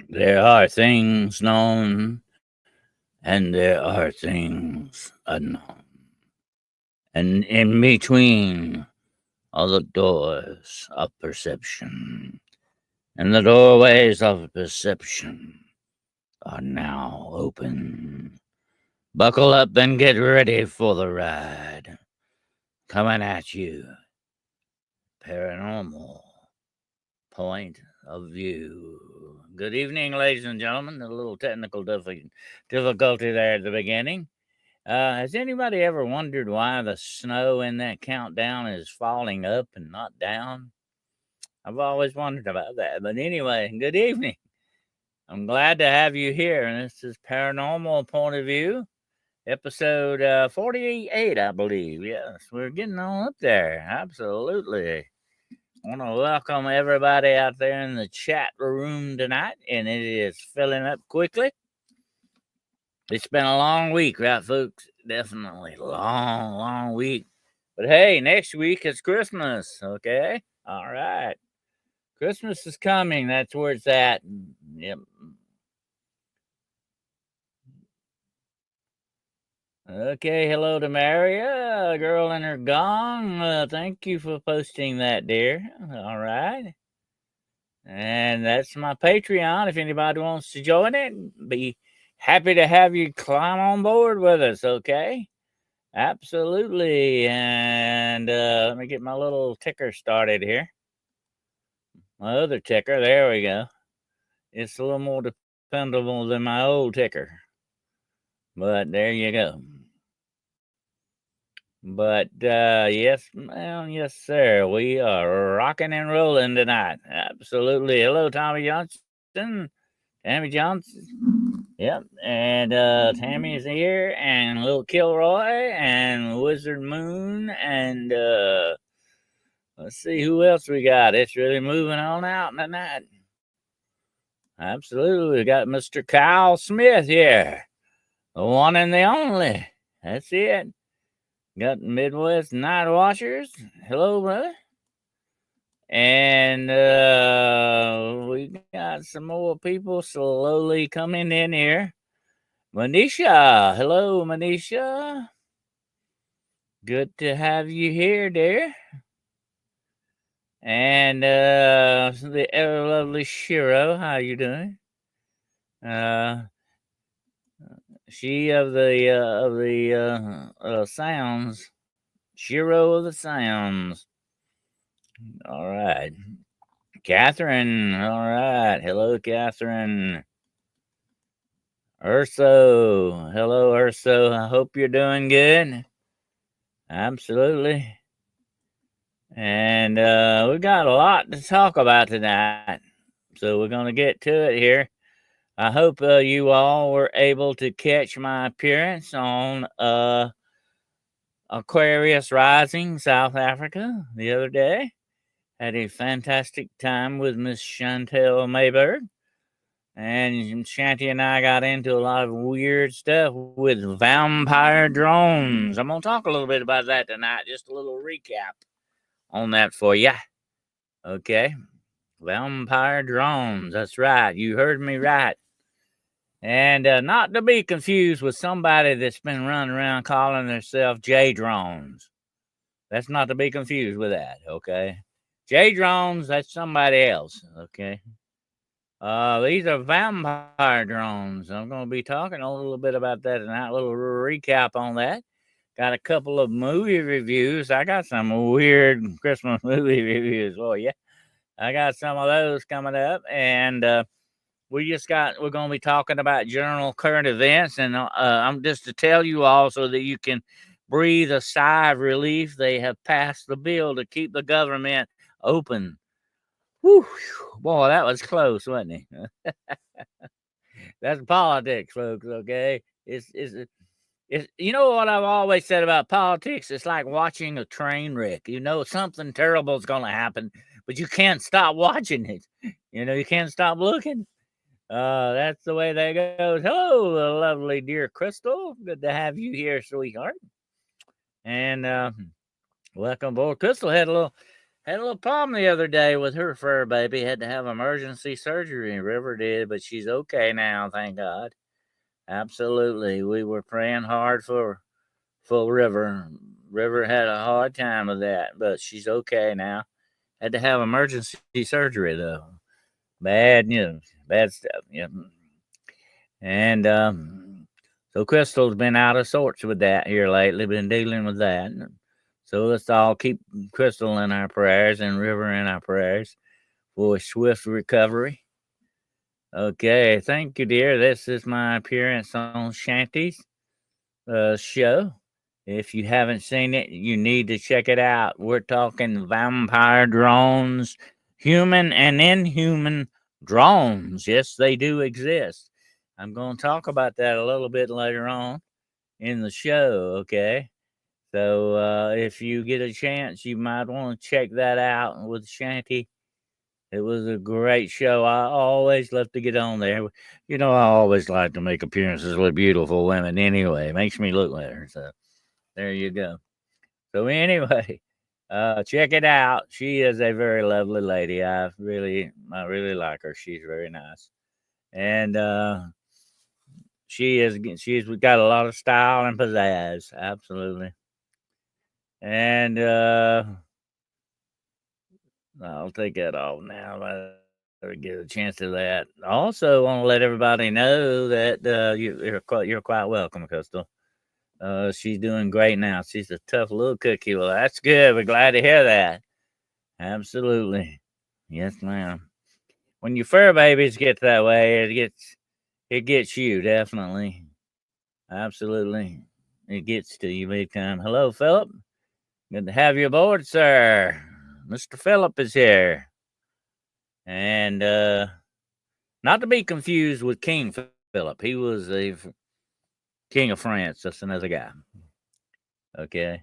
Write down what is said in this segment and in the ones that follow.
There are things known and there are things unknown. And in between are the doors of perception. And the doorways of perception are now open. Buckle up and get ready for the ride. Coming at you, paranormal point of view. Good evening, ladies and gentlemen. A little technical difficulty there at the beginning. Has anybody ever wondered why the snow in that countdown is falling up and not down? I've always wondered about that. But anyway, good evening. I'm glad to have you here. And this is Paranormal Point of View, episode 48, I believe. Yes, we're getting on up there. Absolutely. I want to welcome everybody out there in the chat room tonight, and it is filling up quickly. It's been a long week, right, folks? Definitely long week. But hey, next week is Christmas, okay? All right. Christmas is coming. That's where it's at. Yep. Okay, hello to Maria, girl in her gong. Thank you for posting that, dear. All right. And that's my Patreon. If anybody wants to join it, be happy to have you climb on board with us, okay? Absolutely. And let me get my little ticker started here. My other ticker, there we go. It's a little more dependable than my old ticker. But there you go. But yes, ma'am, yes, sir. We are rocking and rolling tonight. Absolutely. Hello, Tommy Johnson. Tammy Johnson. Yep. And Tammy's here, and Little Kilroy, and Wizard Moon, and let's see who else we got. It's really moving on out tonight. Absolutely. We got Mr. Kyle Smith here. The one and the only. That's it. Got Midwest Night Watchers. Hello, brother. And we got some more people slowly coming in here. Manisha. Hello, Manisha. Good to have you here, dear. And the ever lovely Shiro, how you doing? She of the sounds, Shiro of the sounds. All right, Catherine. All right, hello, Catherine. Urso, hello, Urso. I hope you're doing good. Absolutely. And we got a lot to talk about tonight, so we're gonna get to it here. I hope you all were able to catch my appearance on Aquarius Rising, South Africa, the other day. Had a fantastic time with Miss Chantel Mayberg. And Shanty and I got into a lot of weird stuff with vampire drones. I'm going to talk a little bit about that tonight. Just a little recap on that for you. Okay. Vampire drones. That's right. You heard me right. And not to be confused with somebody that's been running around calling themselves J drones. That's not to be confused with that, okay? J drones, that's somebody else, okay? These are vampire drones. I'm going to be talking a little bit about that tonight, a little recap on that. Got a couple of movie reviews. I got some weird Christmas movie reviews for you. I got some of those coming up, and we're going to be talking about general current events, and I'm just to tell you all so that you can breathe a sigh of relief. They have passed the bill to keep the government open. Whew, boy, that was close, wasn't it? That's politics, folks. Okay, it's you know what I've always said about politics. It's like watching a train wreck. You know something terrible is going to happen, but you can't stop watching it. You know you can't stop looking. That's the way that goes. Hello, lovely dear Crystal. Good to have you here, sweetheart. And welcome aboard. Crystal had Had a little problem the other day with her fur baby. Had to have emergency surgery. River did, but she's okay now, thank God. Absolutely. We were praying hard for River. River had a hard time with that, but she's okay now. Had to have emergency surgery though. Bad news. Bad stuff. Yep. And so Crystal's been out of sorts with that here lately, been dealing with that. So let's all keep Crystal in our prayers and River in our prayers for a swift recovery. Okay, thank you, dear. This is my appearance on Shanty's show. If you haven't seen it, you need to check it out. We're talking vampire drones, human and inhuman drones. Yes, they do exist. I'm going to talk about that a little bit later on in the show, okay? So if you get a chance, you might want to check that out with Shanty. It was a great show. I always love to get on there. You know, I always like to make appearances with beautiful women anyway. It makes me look better. So there you go. So anyway, check it out. She is a very lovely lady. I really like her. She's very nice. And she's got a lot of style and pizzazz. Absolutely. And I'll take that off now. I get a chance to that. I also want to let everybody know that you're quite welcome, Crystal. She's doing great now. She's a tough little cookie. Well, that's good. We're glad to hear that. Absolutely. Yes, ma'am. When your fur babies get that way, it gets you, definitely. Absolutely. It gets to you big time. Hello, Philip. Good to have you aboard, sir. Mr. Philip is here. And not to be confused with King Philip. He was the King of France. That's another guy. Okay.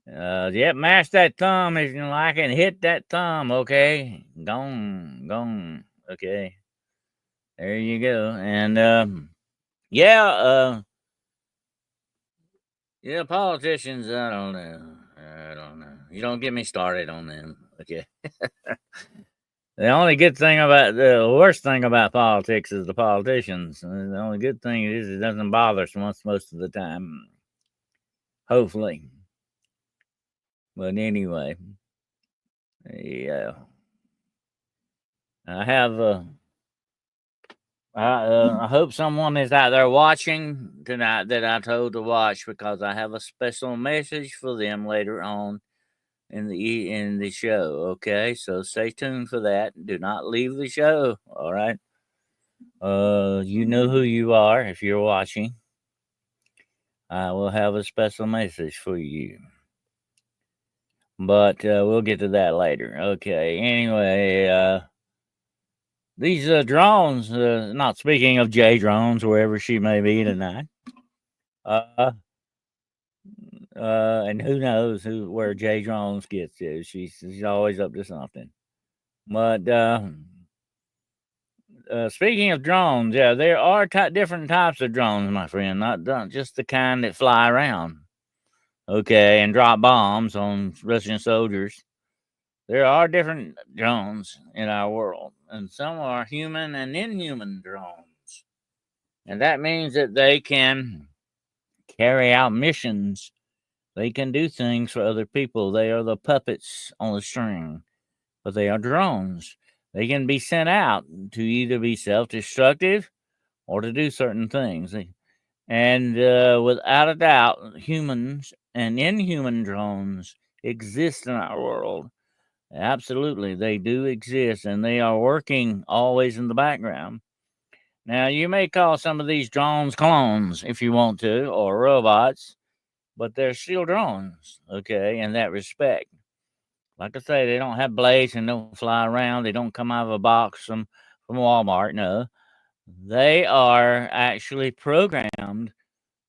Yep, mash that thumb if you like it. Hit that thumb, okay? Gone. Okay. There you go. And yeah, yeah, politicians, I don't know. I don't know. You don't get me started on them. Okay. The worst thing about politics is the politicians. The only good thing is it doesn't bother us most of the time. Hopefully. But anyway, yeah. I have I hope someone is out there watching tonight that I told to watch because I have a special message for them later on in the show. Okay, so stay tuned for that. Do not leave the show. All right. You know who you are if you're watching. I will have a special message for you. But we'll get to that later. Okay. Anyway, these drones, not speaking of J drones, wherever she may be tonight. And who knows where J drones gets to. She's always up to something. But speaking of drones, yeah, there are different types of drones, my friend. Not just the kind that fly around, okay, and drop bombs on Russian soldiers. There are different drones in our world, and some are human and inhuman drones. And that means that they can carry out missions. They can do things for other people. They are the puppets on the string, but they are drones. They can be sent out to either be self destructive or to do certain things. And without a doubt, humans and inhuman drones exist in our world. Absolutely, they do exist, and they are working always in the background. Now, you may call some of these drones clones if you want to, or robots, but they're still drones, okay, in that respect. Like I say, they don't have blades and don't fly around. They don't come out of a box from Walmart. No, they are actually programmed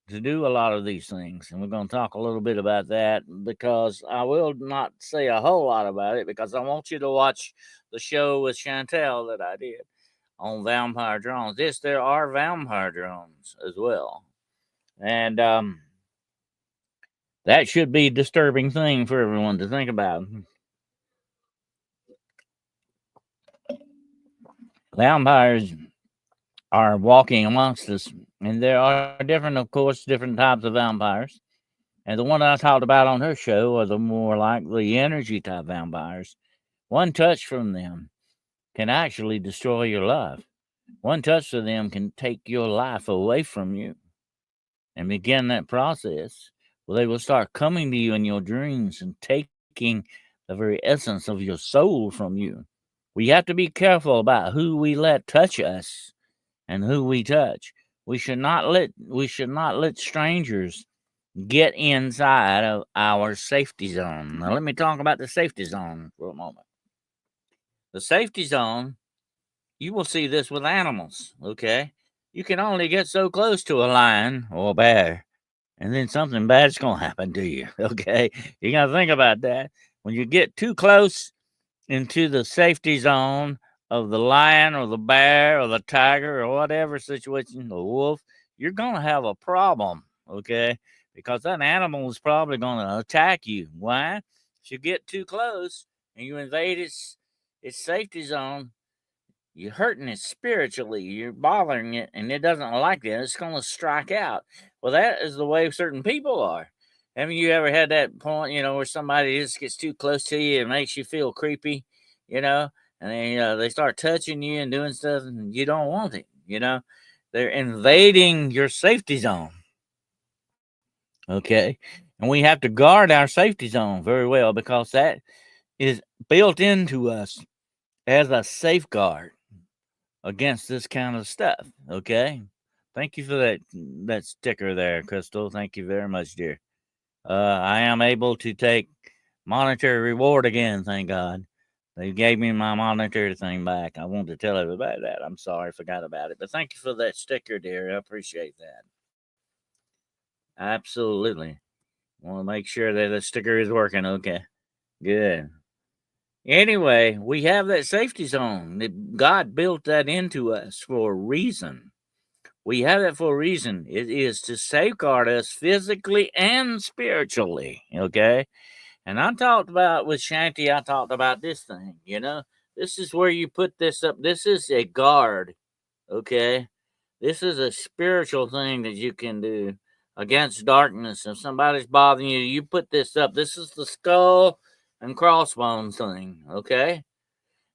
to do a lot of these things. And we're going to talk a little bit about that because I will not say a whole lot about it because I want you to watch the show with Chantel that I did on vampire drones. Yes, there are vampire drones as well. And that should be a disturbing thing for everyone to think about. Vampires are walking amongst us, and there are different, of course, different types of vampires. And the one I talked about on her show are the more like the energy type vampires. One touch from them can actually destroy your life. One touch of them can take your life away from you and begin that process. Well, they will start coming to you in your dreams and taking the very essence of your soul from you. We have to be careful about who we let touch us and who we touch. We should not let strangers get inside of our safety zone. Now let me talk about the safety zone for a moment. The safety zone, you will see this with animals, okay? You can only get so close to a lion or a bear, and then something bad's gonna happen to you, okay? You gotta think about that. When you get too close into the safety zone of the lion or the bear or the tiger or whatever situation, the wolf, you're gonna have a problem, okay? Because that animal is probably gonna attack you. Why? If you get too close and you invade its safety zone, you're hurting it spiritually. You're bothering it, and it doesn't like that. It's going to strike out. Well, that is the way certain people are. Haven't you ever had that point, where somebody just gets too close to you and makes you feel creepy, you know, and they start touching you and doing stuff, and you don't want it. They're invading your safety zone. Okay, and we have to guard our safety zone very well because that is built into us as a safeguard against this kind of stuff. Okay. Thank you for that sticker there, Crystal. Thank you very much, dear. I am able to take monetary reward again. Thank God. They gave me my monetary thing back. I wanted to tell everybody that. I'm sorry, I forgot about it. But thank you for that sticker, dear. I appreciate that. Absolutely. Want to make sure that the sticker is working. Okay. Good. Anyway, we have that safety zone. God built that into us for a reason. We have it for a reason. It is to safeguard us physically and spiritually. Okay. And I talked about with Shanti, I talked about this thing. This is where you put this up. This is a guard. Okay. This is a spiritual thing that you can do against darkness. If somebody's bothering you, you put this up. This is the skull and crossbones thing. Okay.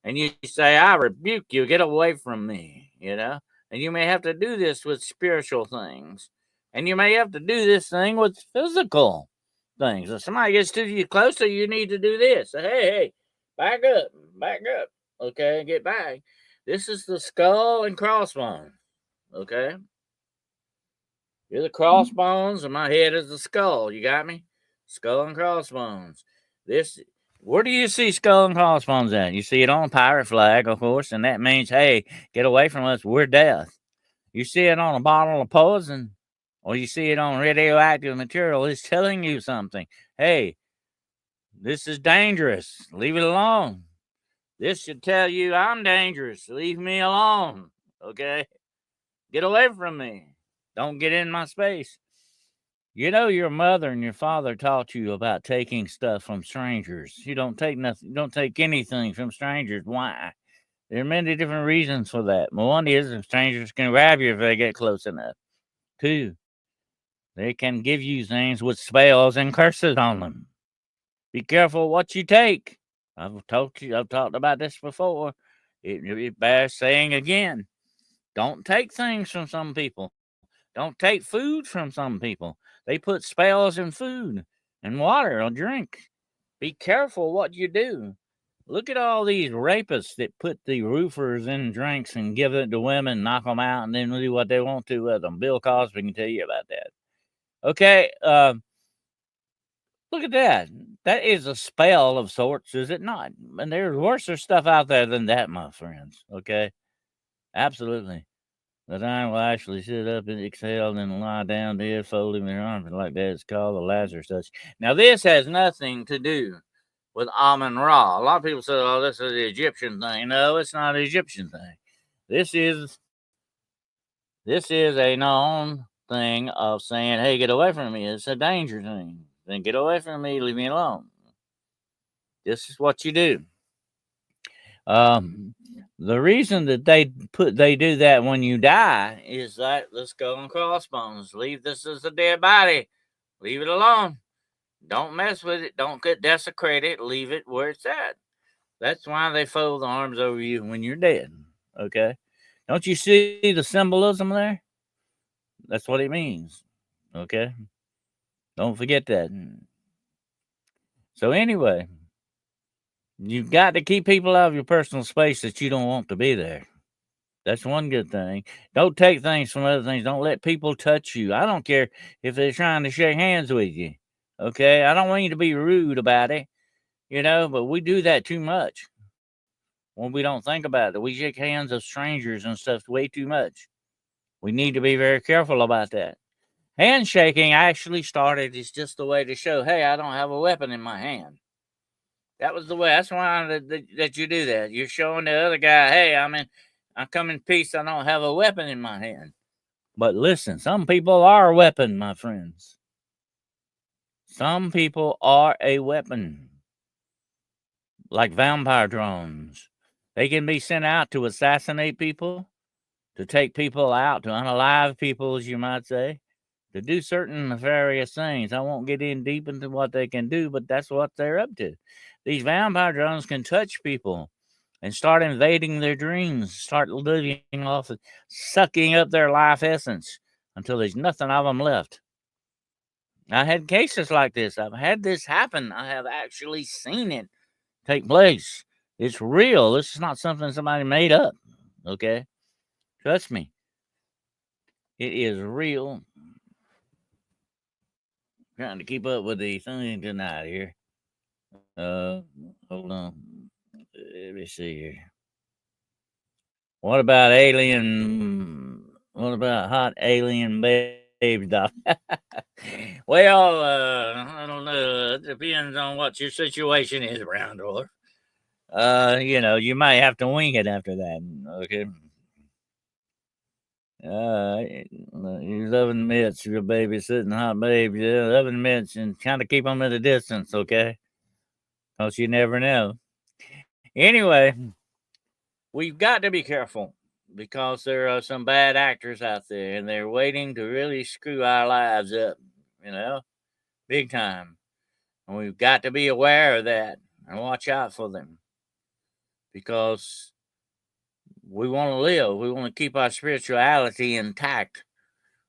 And you say, I rebuke you, get away from me. And you may have to do this with spiritual things. And you may have to do this thing with physical things. If somebody gets to you closer, you need to do this. Hey, back up. Okay, get back. This is the skull and crossbones. Okay. You're the crossbones, and my head is the skull. You got me? Skull and crossbones. Where do you see skull and crossbones at? You see it on a pirate flag, of course, and that means, hey, get away from us. We're death. You see it on a bottle of poison, or you see it on radioactive material. It's telling you something. Hey, this is dangerous. Leave it alone. This should tell you I'm dangerous. Leave me alone. Okay? Get away from me. Don't get in my space. Your mother and your father taught you about taking stuff from strangers. You don't take nothing. You don't take anything from strangers. Why? There are many different reasons for that. One is if strangers can grab you if they get close enough. Two, they can give you things with spells and curses on them. Be careful what you take. I've talked about this before. It bears saying again. Don't take things from some people. Don't take food from some people. They put spells in food and water or drink. Be careful what you do. Look at all these rapists that put the roofers in drinks and give it to women, knock them out, and then do what they want to with them. Bill Cosby can tell you about that. Okay, look at that. That is a spell of sorts, is it not? And there's worse stuff out there than that, my friends. Okay, absolutely. The I will actually sit up and exhale and lie down dead, folding their arms like that. It's called the Lazarus touch. Now, this has nothing to do with Amun Ra. A lot of people say, oh, this is the Egyptian thing. No, it's not an Egyptian thing. This is a known thing of saying, hey, get away from me. It's a danger thing. Then get away from me, leave me alone. This is what you do. Um, The reason that they do that when you die is that the skull and crossbones. Leave this as a dead body. Leave it alone. Don't mess with it. Don't get desecrate it. Leave it where it's at. That's why they fold the arms over you when you're dead. Okay? Don't you see the symbolism there? That's what it means. Okay? Don't forget that. So anyway, you've got to keep people out of your personal space that you don't want to be there. That's one good thing. Don't take things from other things. Don't let people touch you. I don't care if they're trying to shake hands with you. Okay? I don't want you to be rude about it, but we do that too much when we don't think about it. We shake hands of strangers and stuff way too much. We need to be very careful about that. Handshaking actually started as just a way to show, hey, I don't have a weapon in my hand. That was the way. That's why that you do that. You're showing the other guy, hey, I come in peace. I don't have a weapon in my hand. But listen, some people are a weapon, my friends. Some people are a weapon. Like vampire drones. They can be sent out to assassinate people, to take people out, to unalive people, as you might say, to do certain nefarious things. I won't get in deep into what they can do, but that's what they're up to. These vampire drones can touch people and start invading their dreams, start living off of sucking up their life essence until there's nothing of them left. I had cases like this. I've had this happen. I have actually seen it take place. It's real. This is not something somebody made up. Okay? Trust me. It is real. Trying to keep up with the thing tonight here. Hold on. Let me see here. What about alien? What about hot alien babes, doc? Well, I don't know. It depends on what your situation is, Brown Dwarf. You might have to wing it after that. Okay. You're loving mitts, your babysitting hot babes. Yeah, loving mitts, and kind of keep them at a distance, okay? Because you never know. Anyway, we've got to be careful because there are some bad actors out there and they're waiting to really screw our lives up, big time. And we've got to be aware of that and watch out for them because we want to live. We want to keep our spirituality intact.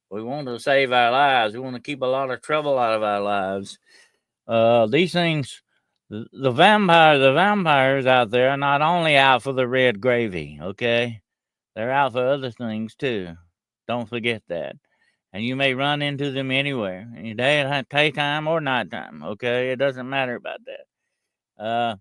We want to save our lives. We want to keep a lot of trouble out of our lives. These things, the vampires out there are not only out for the red gravy, okay? They're out for other things too. Don't forget that. And you may run into them anywhere, any daytime or nighttime, okay? It doesn't matter about that.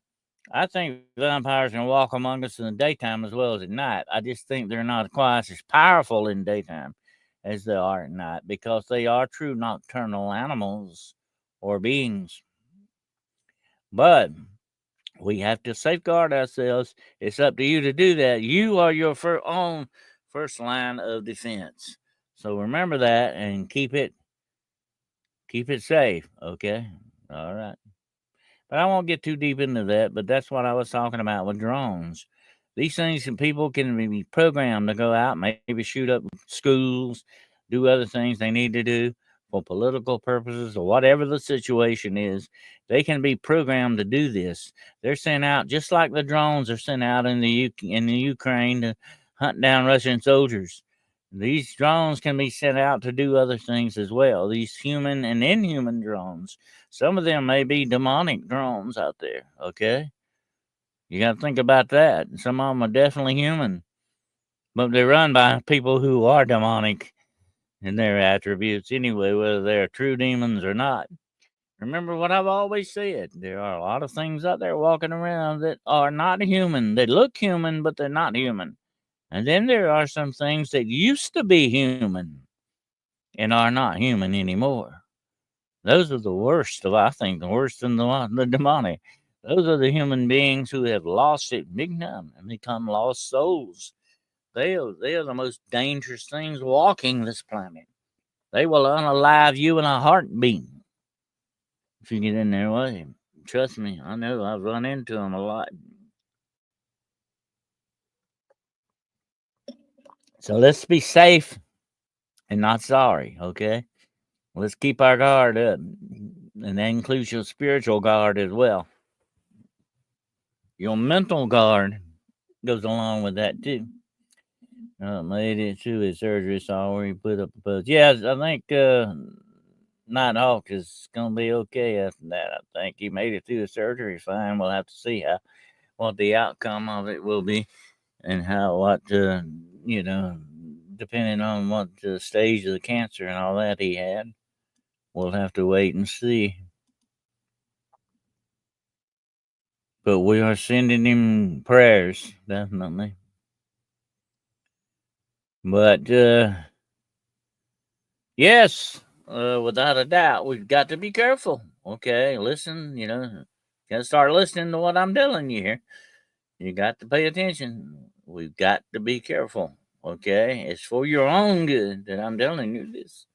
I think vampires can walk among us in the daytime as well as at night. I just think they're not quite as powerful in daytime as they are at night because they are true nocturnal animals or beings. But we have to safeguard ourselves. It's up to you to do that. You are your own first line of defense. So remember that and keep it safe, okay? All right. But I won't get too deep into that, but that's what I was talking about with drones. These things and people can be programmed to go out, maybe shoot up schools, do other things they need to do for political purposes or whatever the situation is. They can be programmed to do this. They're sent out just like the drones are sent out in the Ukraine to hunt down Russian soldiers. These drones can be sent out to do other things as well. These human and inhuman drones. Some of them may be demonic drones out there, okay? You got to think about that. Some of them are definitely human, but they're run by people who are demonic in their attributes anyway, whether they're true demons or not. Remember what I've always said. There are a lot of things out there walking around that are not human. They look human, but they're not human. And then there are some things that used to be human and are not human anymore. Those are the worst of, I think, the worst than the demonic. Those are the human beings who have lost it big time and become lost souls. They are the most dangerous things walking this planet. They will unalive you in a heartbeat if you get in their way. Trust me, I know. I've run into them a lot. So let's be safe and not sorry, okay? Let's keep our guard up. And that includes your spiritual guard as well. Your mental guard goes along with that too. Made it through his surgery, so we put up a post. Yes, I think Nighthawk is gonna be okay after that. I think he made it through the surgery fine. We'll have to see what the outcome of it will be, and you know, depending on what stage of the cancer and all that he had. We'll have to wait and see. But we are sending him prayers, definitely. But yes, without a doubt, we've got to be careful. Okay, listen, gotta start listening to what I'm telling you here. You got to pay attention. We've got to be careful. Okay, it's for your own good that I'm telling you this.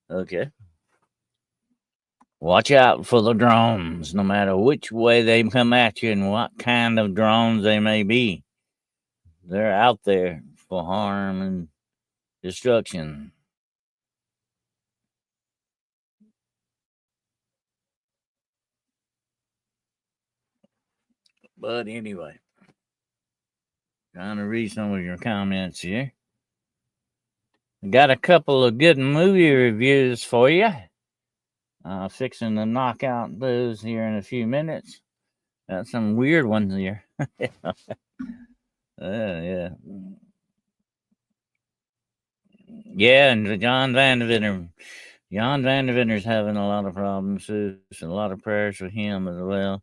Okay, watch out for the drones, no matter which way they come at you and what kind of drones they may be. They're out there for harm and destruction. But anyway, trying to read some of your comments here. Got a couple of good movie reviews for you. Fixing to knock out those here in a few minutes. Got some weird ones here. Yeah. Yeah, and John Van der Vinder's having a lot of problems too. So a lot of prayers for him as well.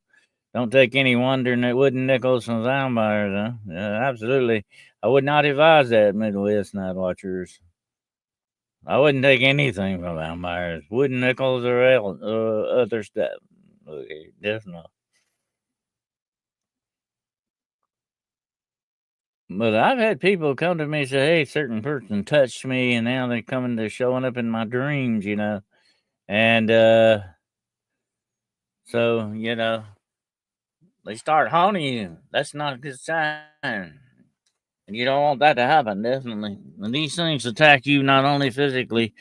Don't take any wonder in that wooden nickels from Soundbuyers, huh? Yeah, absolutely. I would not advise that, Midwest Night Watchers. I wouldn't take anything from Soundbuyers. Wooden nickels or other stuff. Okay, definitely. But I've had people come to me and say, "Hey, certain person touched me," and now they're showing up in my dreams, and so they start haunting you. That's not a good sign. And you don't want that to happen, definitely. And these things attack you not only physically,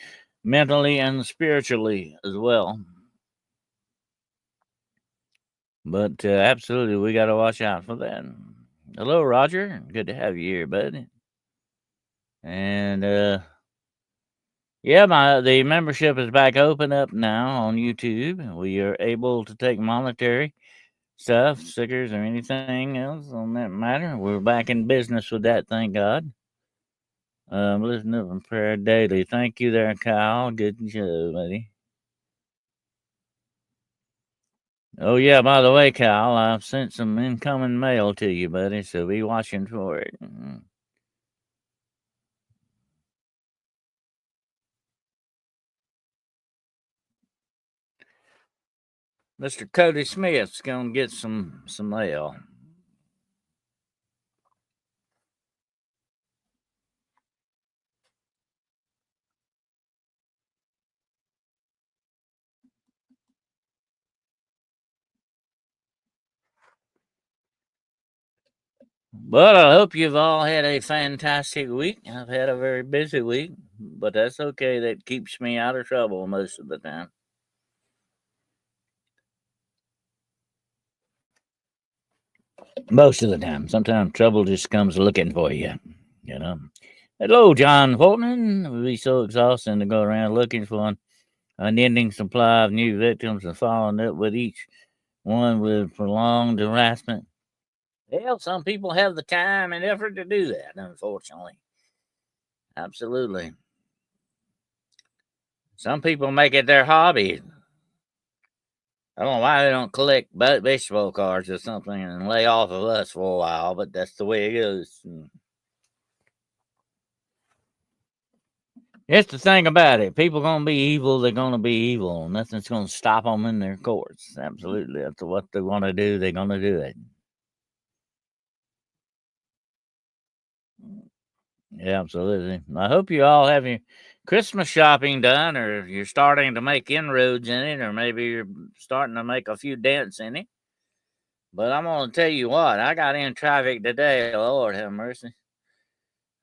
mentally, and spiritually as well. But absolutely, we got to watch out for that. Hello, Roger. Good to have you here, buddy. And yeah, the membership is back open up now on YouTube. We are able to take monetary stuff, stickers, or anything else on that matter. We're back in business with that, thank God. Listen up in prayer daily. Thank you there, Kyle. Good show, buddy. Oh yeah, by the way, Kyle, I've sent some incoming mail to you, buddy, so be watching for it. Mr. Cody Smith's gonna get some mail. But I hope you've all had a fantastic week. I've had a very busy week, but that's okay. That keeps me out of trouble most of the time. Most of the time. Sometimes trouble just comes looking for you, you know. Hello, John Portman. It would be so exhausting to go around looking for an unending supply of new victims and following up with each one with prolonged harassment. Well, some people have the time and effort to do that, unfortunately. Absolutely. Some people make it their hobby. I don't know why they don't collect baseball cards or something and lay off of us for a while, but that's the way it goes. That's the thing about it. People gonna be evil. They're gonna be evil. Nothing's gonna stop them in their courts. Absolutely, that's what they want to do. They're gonna do it. Yeah, absolutely. I hope you all have your Christmas shopping done, or you're starting to make inroads in it, or maybe you're starting to make a few dents in it. But I'm gonna tell you what, I got in traffic today. Lord have mercy.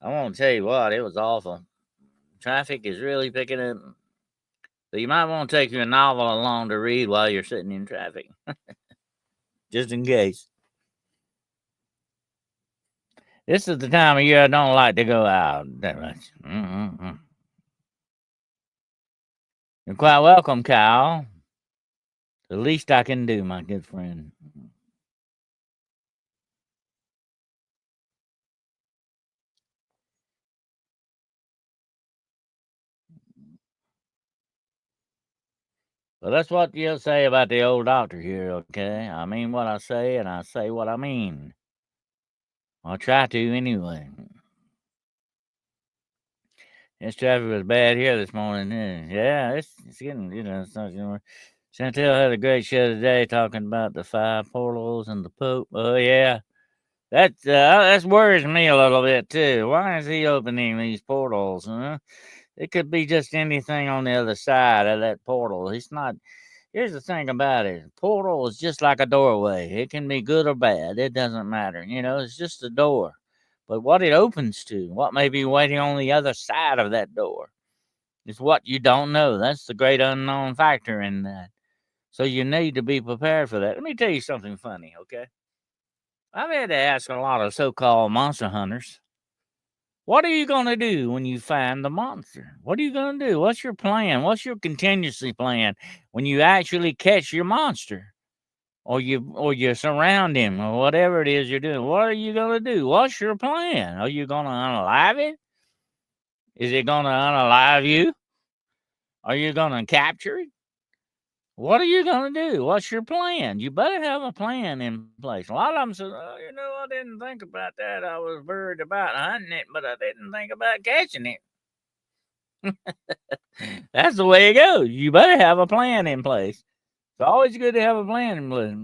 I won't tell you what, it was awful. Traffic is really picking up. So you might want to take your novel along to read while you're sitting in traffic, just in case. This is the time of year I don't like to go out that much. You're quite welcome, Kyle. The least I can do, my good friend. Well, that's what you'll say about the old doctor here, okay? I mean what I say, and I say what I mean. I'll try to anyway. This traffic was bad here this morning. Yeah, it's getting, it's not, Chantel had a great show today talking about the five portals and the Pope. Oh, yeah. That worries me a little bit, too. Why is he opening these portals, huh? It could be just anything on the other side of that portal. He's not. Here's the thing about it. Portal is just like a doorway. It can be good or bad. It doesn't matter. It's just a door. But what it opens to, what may be waiting on the other side of that door, is what you don't know. That's the great unknown factor in that. So you need to be prepared for that. Let me tell you something funny, okay? I've had to ask a lot of so-called monster hunters, what are you going to do when you find the monster? What are you going to do? What's your plan? What's your contingency plan when you actually catch your monster? Or you surround him or whatever it is you're doing. What are you going to do? What's your plan? Are you going to unalive it? Is it going to unalive you? Are you going to capture it? What are you going to do? What's your plan? You better have a plan in place. A lot of them say, oh, I didn't think about that. I was worried about hunting it, but I didn't think about catching it. That's the way it goes. You better have a plan in place. It's always good to have a plan in place.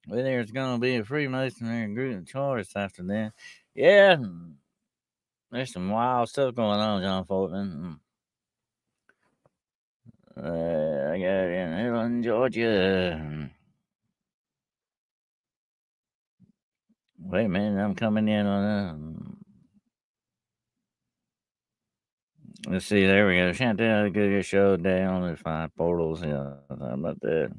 Whether there's going to be a Freemasonry group choice after that. Yeah, there's some wild stuff going on, John Fortman. I got it in Atlanta, Georgia. Wait a minute, I'm coming in on that. Let's see, there we go. Chantel, good show today on the five portals. Yeah, how about that?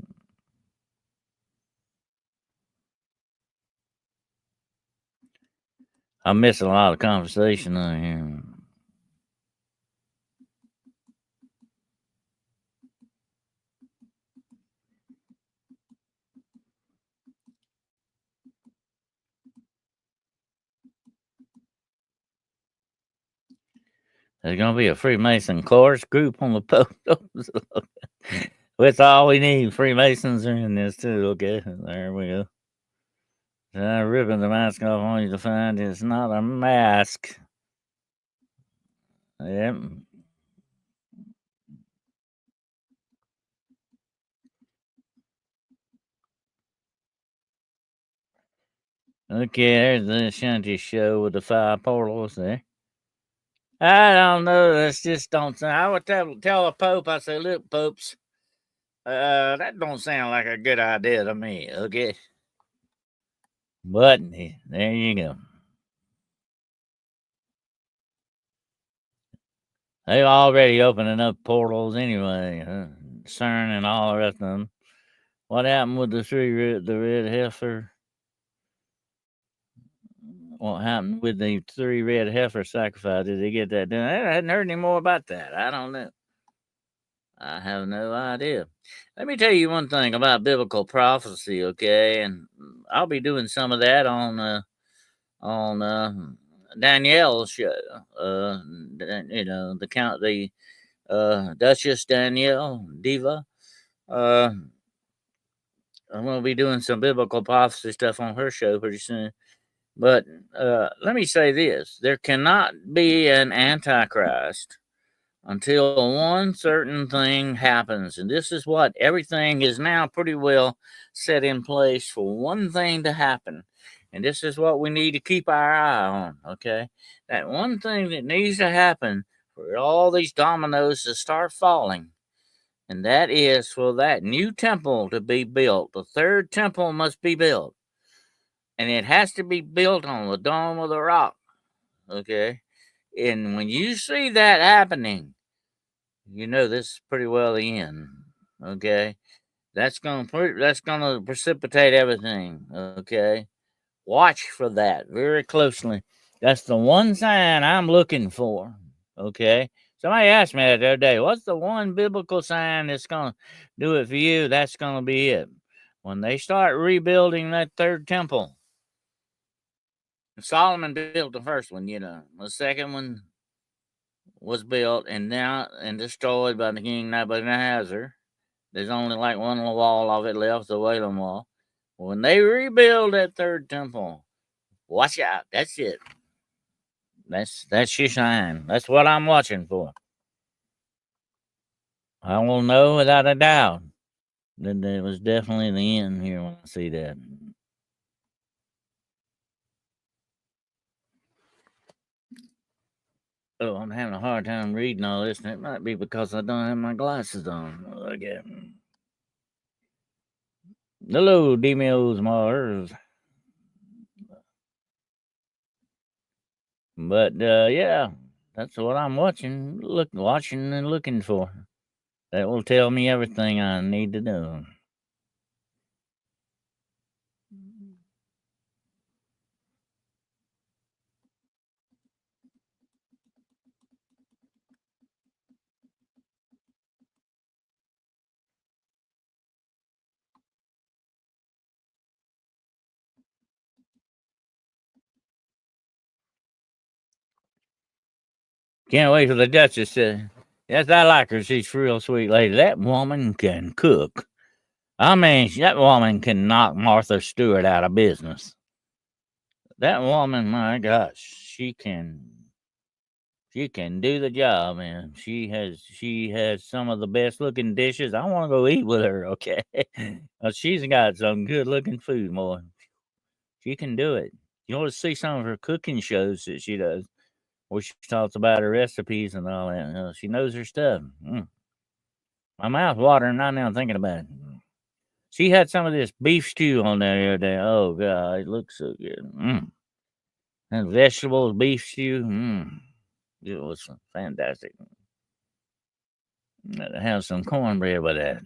I'm missing a lot of conversation on here. There's gonna be a Freemason chorus group on the photos. That's all we need. Freemasons are in this too. Okay, there we go. Ripping the mask off on you to find it's not a mask. Yep. Okay, there's the Shanty show with the five portals there. I don't know. That's just don't sound. I would tell the Pope. I say, look, popes, that don't sound like a good idea to me. Okay, but there you go. They're already opening up portals anyway. CERN and all the rest of them. What happened with the red heifer? What happened with the three red heifer sacrifice? Did they get that done? I hadn't heard any more about that. I don't know. I have no idea. Let me tell you one thing about biblical prophecy, okay? And I'll be doing some of that on Danielle's show. The Duchess Danielle Diva. I'm going to be doing some biblical prophecy stuff on her show pretty soon. But let me say this: there cannot be an antichrist until one certain thing happens. And this is what everything is now pretty well set in place for one thing to happen. And this is what we need to keep our eye on, okay? That one thing that needs to happen for all these dominoes to start falling. And that is for that new temple to be built. The third temple must be built. And it has to be built on the Dome of the Rock, okay? And when you see that happening, you know this is pretty well the end. Okay, that's gonna precipitate everything. Okay, watch for that very closely. That's the one sign I'm looking for. Okay. Somebody asked me that the other day, what's the one biblical sign that's going to do it for you? That's going to be it. When they start rebuilding that third temple, Solomon built the first one, you know. The second one was built and now and destroyed by the king Nebuchadnezzar. There's only like one wall of it left, the Wailing Wall. When they rebuild that third temple, watch out. That's it. That's your sign. That's what I'm watching for. I will know without a doubt that it was definitely the end here when I see that. Oh, I'm having a hard time reading all this, and it might be because I don't have my glasses on. Again. Hello, Demios Mars. But yeah, that's what I'm watching and looking for. That will tell me everything I need to know. Can't wait for the Duchess to. Yes, I like her. She's a real sweet lady. That woman can cook. I mean, that woman can knock Martha Stewart out of business. That woman, my gosh, she can do the job, man. She has some of the best looking dishes. I want to go eat with her, okay? She's got some good looking food, boy. She can do it. You want to see some of her cooking shows that she does, where she talks about her recipes and all that. She knows her stuff. My mouth watering right now thinking about it. She had some of this beef stew on there the other day. Oh god, it looks so good. And vegetables, beef stew. It was fantastic. Have some cornbread with that.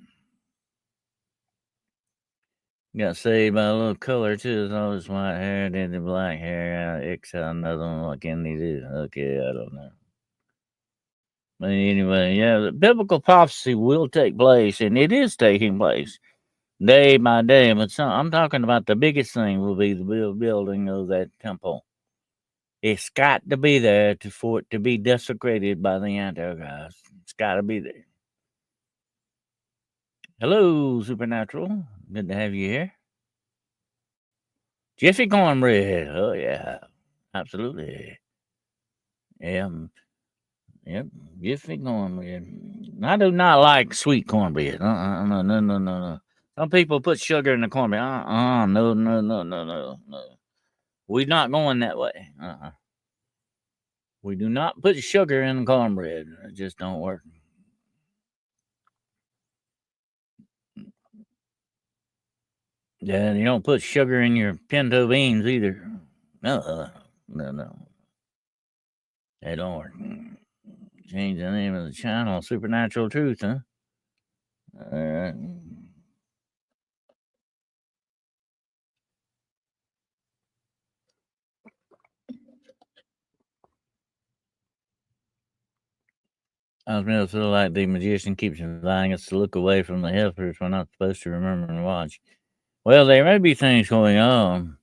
Got saved by a little color too. It's all this white hair, then the black hair. X out another one. What can they do? Okay, I don't know. But anyway, yeah, the biblical prophecy will take place, and it is taking place day by day. But I'm talking about the biggest thing will be the building of that temple. It's got to be there for it to be desecrated by the Antichrist. It's got to be there. Hello, Supernatural. Good to have you here. Jiffy cornbread. Oh yeah, absolutely. Yeah, yep. Jiffy cornbread. I do not like sweet cornbread. No, no, no, no, no. Some people put sugar in the cornbread. No, no, no, no, no, no. We're not going that way. We do not put sugar in cornbread. It just don't work. Yeah, you don't put sugar in your pinto beans either. No, no, no. They don't work. Change the name of the channel. Supernatural Truth, huh? All right. I was going to feel like the magician keeps inviting us to look away from the helpers we're not supposed to remember and watch. Well, there may be things going on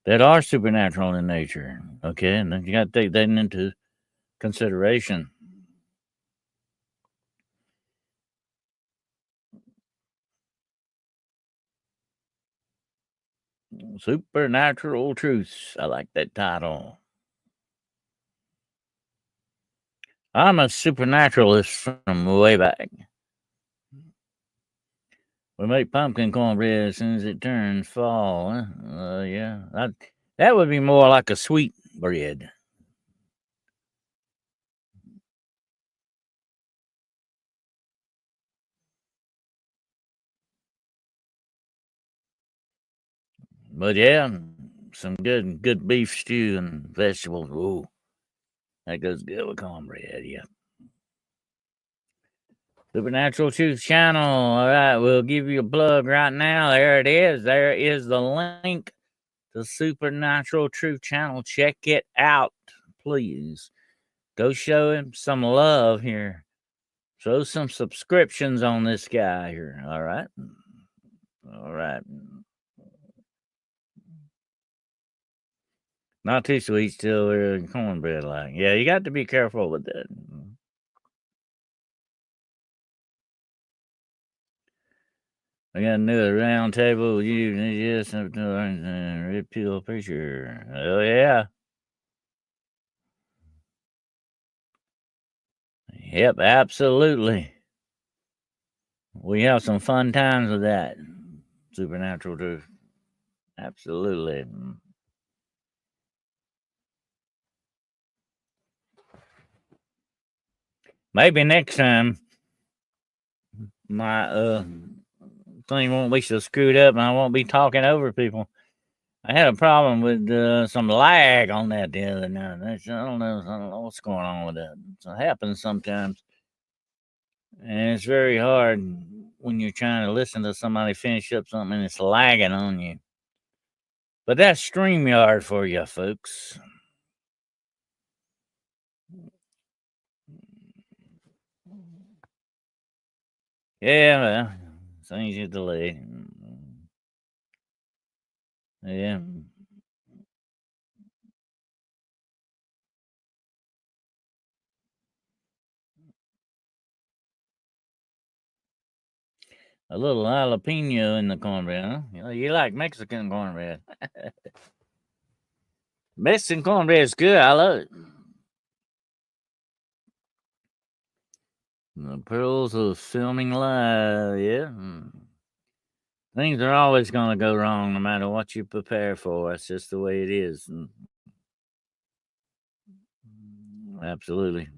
that are supernatural in nature, okay? And then you got to take that into consideration. Supernatural Truths. I like that title. I'm a supernaturalist from way back. We make pumpkin cornbread as soon as it turns fall. Yeah, that would be more like a sweet bread. But yeah, some good beef stew and vegetables. Ooh, That goes good with cornbread, yeah. Supernatural Truth Channel. All right, we'll give you a plug right now. There it is. There is the link to Supernatural Truth Channel. Check it out, please. Go show him some love here. Show some subscriptions on this guy here. All right. All right. Not too sweet, still cornbread like. Yeah, you got to be careful with that. I got another round table with you. Yes, red pill preacher. Oh yeah. Yep, absolutely. We have some fun times with that. Supernatural truth. Absolutely. Maybe next time my thing won't be so screwed up and I won't be talking over people. I had a problem with some lag on that the other night. I don't know what's going on with that. It happens sometimes. And it's very hard when you're trying to listen to somebody finish up something and it's lagging on you. But that's StreamYard for you, folks. Yeah, well, things get delayed. Yeah. A little jalapeno in the cornbread, huh? You like Mexican cornbread. Mexican cornbread is good. I love it. The pearls of filming live, yeah. Things are always going to go wrong no matter what you prepare for. That's just the way it is. Absolutely.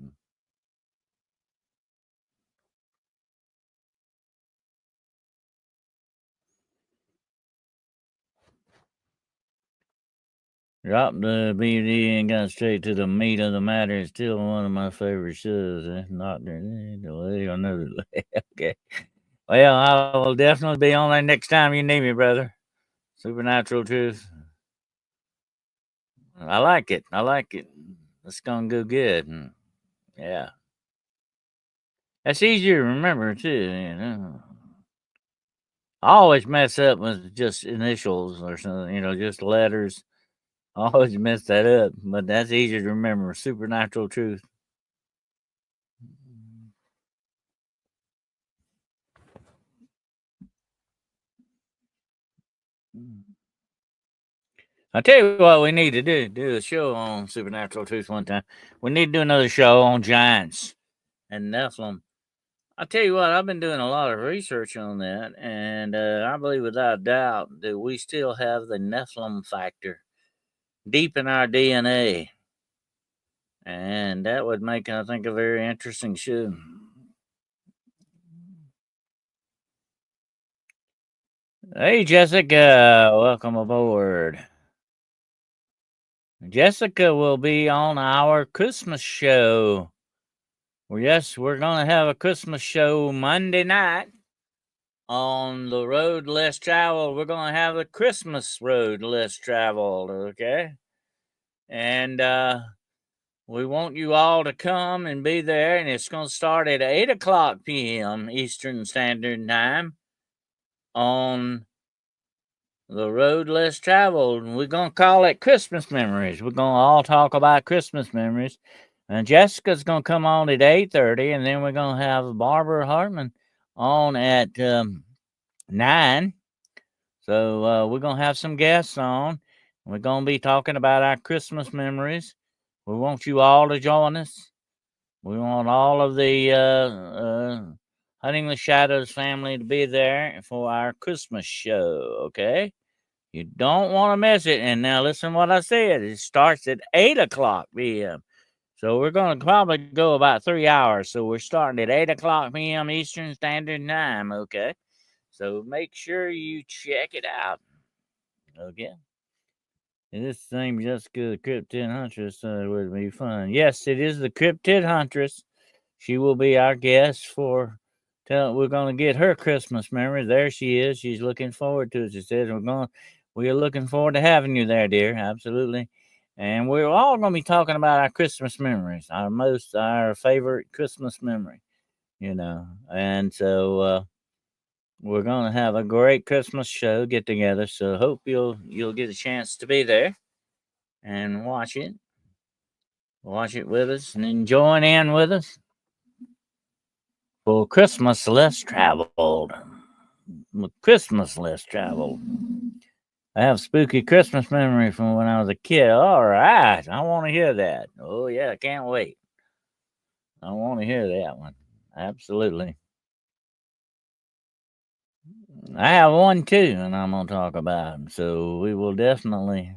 Dropped the BD and got straight to the meat of the matter. It's still one of my favorite shows. Not delay or no delay. Okay. Well, I will definitely be on there next time you need me, brother. Supernatural Truth. I like it. I like it. It's gonna go good. Yeah. That's easier to remember too. I always mess up with just initials or something, just letters. I always mess that up, but that's easier to remember. Supernatural Truth. I tell you what, we need to do a show on Supernatural Truth one time. We need to do another show on giants and Nephilim. I tell you what, I've been doing a lot of research on that, and I believe without a doubt that we still have the Nephilim factor deep in our DNA, and that would make, I think, a very interesting show. Hey, Jessica, welcome aboard. Jessica will be on our Christmas show. Well, yes, we're going to have a Christmas show Monday night on the road less traveled. We're going to have a Christmas road less traveled, okay? And we want you all to come and be there, and it's going to start at 8 o'clock p.m. Eastern Standard Time on the road less traveled. We're going to call it Christmas Memories. We're going to all talk about Christmas memories. And Jessica's going to come on at 8:30, and then we're going to have Barbara Hartman on at 9. So we're going to have some guests on. We're going to be talking about our Christmas memories. We want you all to join us. We want all of the Hunting the Shadows family to be there for our Christmas show, okay? You don't want to miss it. And now listen what I said. It starts at 8 o'clock p.m. So we're going to probably go about 3 hours. So we're starting at 8 o'clock p.m. Eastern Standard Time, okay? So make sure you check it out. Okay. This thing Jessica the Cryptid Huntress would be fun. Yes, it is the Cryptid Huntress. She will be our guest for. We're going to get her Christmas memories. There she is. She's looking forward to it. She says we are looking forward to having you there, dear. Absolutely. And we're all going to be talking about our Christmas memories, our favorite Christmas memory, And so we're going to have a great Christmas show get together. So hope you'll get a chance to be there and watch it. Watch it with us and then join in with us for Christmas Less Traveled. Christmas Less Traveled. I have spooky Christmas memory from when I was a kid. All right. I want to hear that. Oh, yeah. I can't wait. I want to hear that one. Absolutely. I have one too, and I'm going to talk about. So we will definitely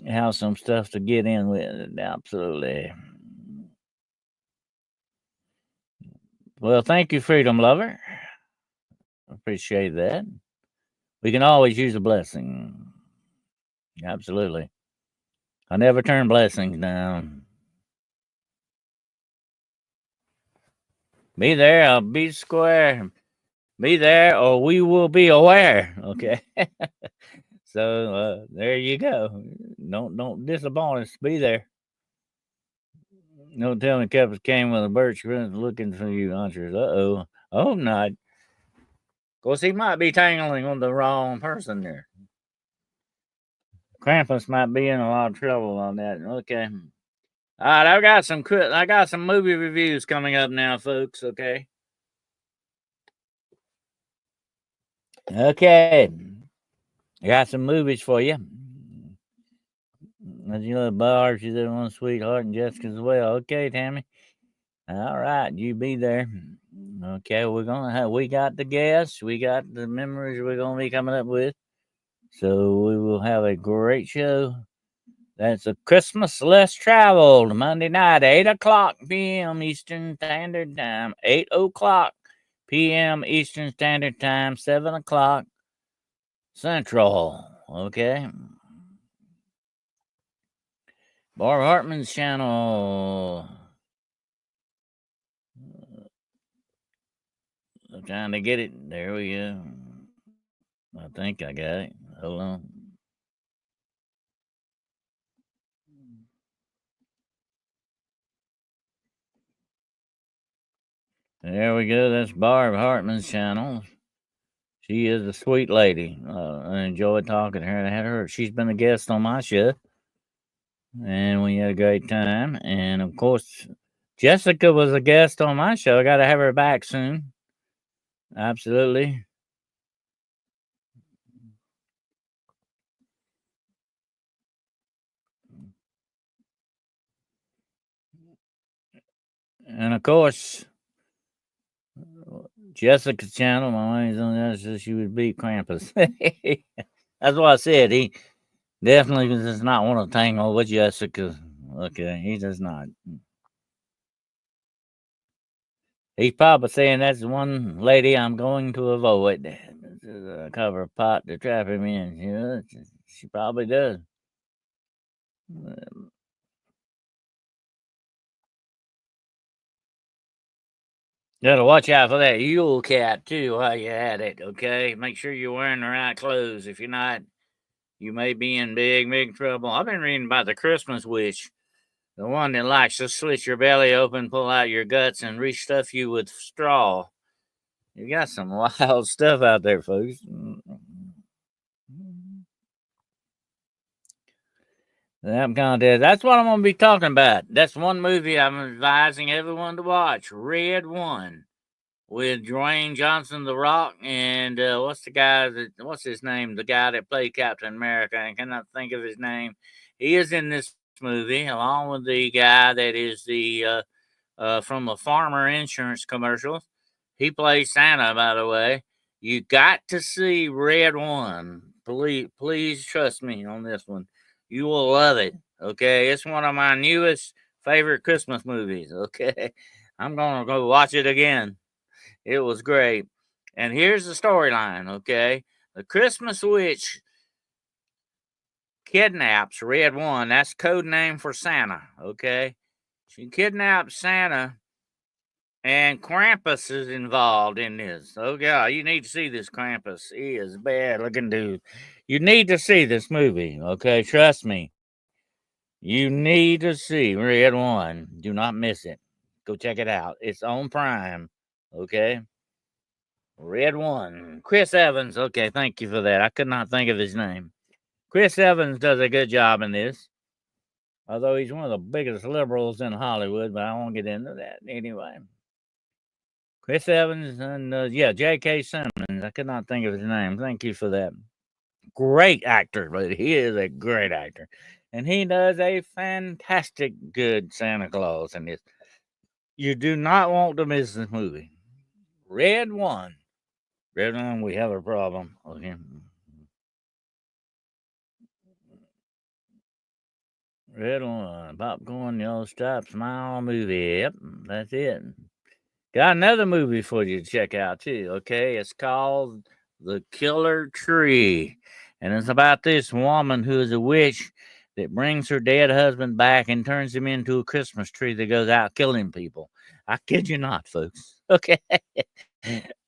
have some stuff to get in with. Absolutely. Well, thank you, Freedom Lover. Appreciate that. We can always use a blessing. Absolutely. I never turn blessings down. Be there, I'll be square. Be there, or we will be aware. Okay. So there you go. Don't disappoint us. Be there. Don't tell me Kevin came with a birch looking for you, hunters. Uh-oh. I hope not. Of course, he might be tangling on the wrong person there. Krampus might be in a lot of trouble on that. Okay. All right, I got some movie reviews coming up now, folks. Okay. Okay. I got some movies for you. As you know, Barb, she's in one sweetheart, and Jessica's as well. Okay, Tammy. All right, you be there. Okay, we got the guests, we got the memories we're gonna be coming up with. So we will have a great show. That's a Christmas Less Traveled Monday night, 8 o'clock p.m. Eastern Standard Time. 8 o'clock p.m. Eastern Standard Time, 7 o'clock Central. Okay. Barb Hartman's channel. I'm trying to get it. There we go. I think I got it. Hold on. There we go. That's Barb Hartman's channel. She is a sweet lady. I enjoyed talking to her. I had her. She's been a guest on my show, and we had a great time. And of course, Jessica was a guest on my show. I got to have her back soon. Absolutely. And of course, Jessica's channel, my money's on that, so she would beat Krampus. That's what I said. He definitely does not want to tangle with Jessica. Okay, he does not. He's probably saying that's one lady I'm going to avoid. This is a cover pot to trap him in. She probably does. Gotta watch out for that Yule cat too while you're at it, okay? Make sure you're wearing the right clothes. If you're not, you may be in big, big trouble. I've been reading about the Christmas witch, the one that likes to slit your belly open, pull out your guts, and restuff you with straw. You got some wild stuff out there, folks. That contest. That's what I'm going to be talking about. That's one movie I'm advising everyone to watch. Red One with Dwayne Johnson, The Rock, and what's his name? The guy that played Captain America. I cannot think of his name. He is in this movie along with the guy that is the from a farmer insurance commercial. He plays Santa, by the way. You got to see Red One. Please trust me on this one. You will love it. Okay, it's one of my newest favorite Christmas movies. Okay, I'm gonna go watch it again. It was great. And here's the storyline. Okay, the Christmas witch kidnaps Red One. That's code name for Santa, okay? She kidnaps Santa, and Krampus is involved in this. Oh, God, you need to see this Krampus. He is a bad looking dude. You need to see this movie, okay? Trust me. You need to see Red One. Do not miss it. Go check it out. It's on Prime, okay? Red One. Chris Evans. Okay, thank you for that. I could not think of his name. Chris Evans does a good job in this. Although he's one of the biggest liberals in Hollywood, but I won't get into that anyway. Chris Evans and, J.K. Simmons. I could not think of his name. Thank you for that. Great actor, but he is a great actor. And he does a fantastic good Santa Claus in this. You do not want to miss this movie. Red One. Red One, we have a problem. Okay. Red One. Popcorn, Yellow Stripes, Smile movie. Yep, that's it. Got another movie for you to check out, too. Okay. It's called The Killer Tree. And it's about this woman who is a witch that brings her dead husband back and turns him into a Christmas tree that goes out killing people. I kid you not, folks. Okay.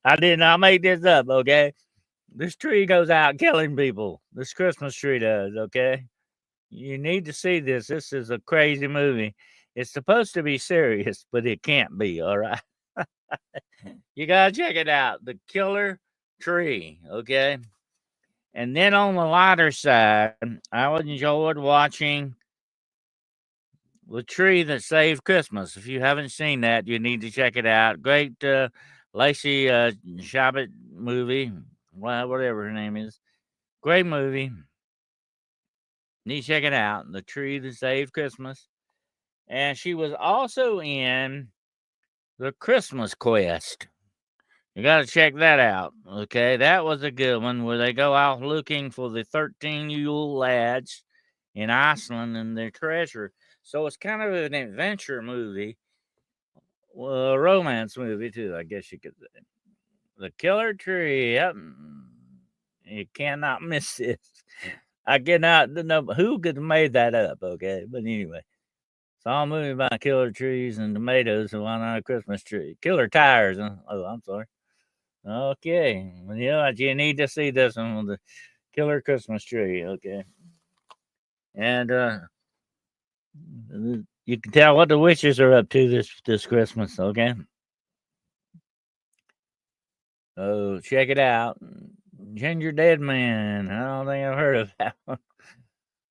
I did not make this up, okay? This tree goes out killing people. This Christmas tree does, okay? You need to see this. This is a crazy movie. It's supposed to be serious, but it can't be, all right? You gotta check it out. The Killer Tree, okay? And then on the lighter side, I enjoyed watching The Tree That Saved Christmas. If you haven't seen that, you need to check it out. Great Lacey Chabot movie, whatever her name is. Great movie. Need to check it out. The Tree That Saved Christmas. And she was also in The Christmas Quest. You got to check that out. Okay, that was a good one where they go out looking for the 13 Yule lads in Iceland and their treasure. So it's kind of an adventure movie, well, a romance movie too, I guess you could say. The Killer Tree. Yep. You cannot miss this. I cannot know who could have made that up. Okay, but anyway. Saw a movie about killer trees and tomatoes and why not a Christmas tree? Killer tires. Oh, I'm sorry. Okay. Well, you need to see this one with the killer Christmas tree. Okay. And you can tell what the witches are up to this Christmas. Okay. Oh, check it out. Ginger Dead Man. I don't think I've heard of that one.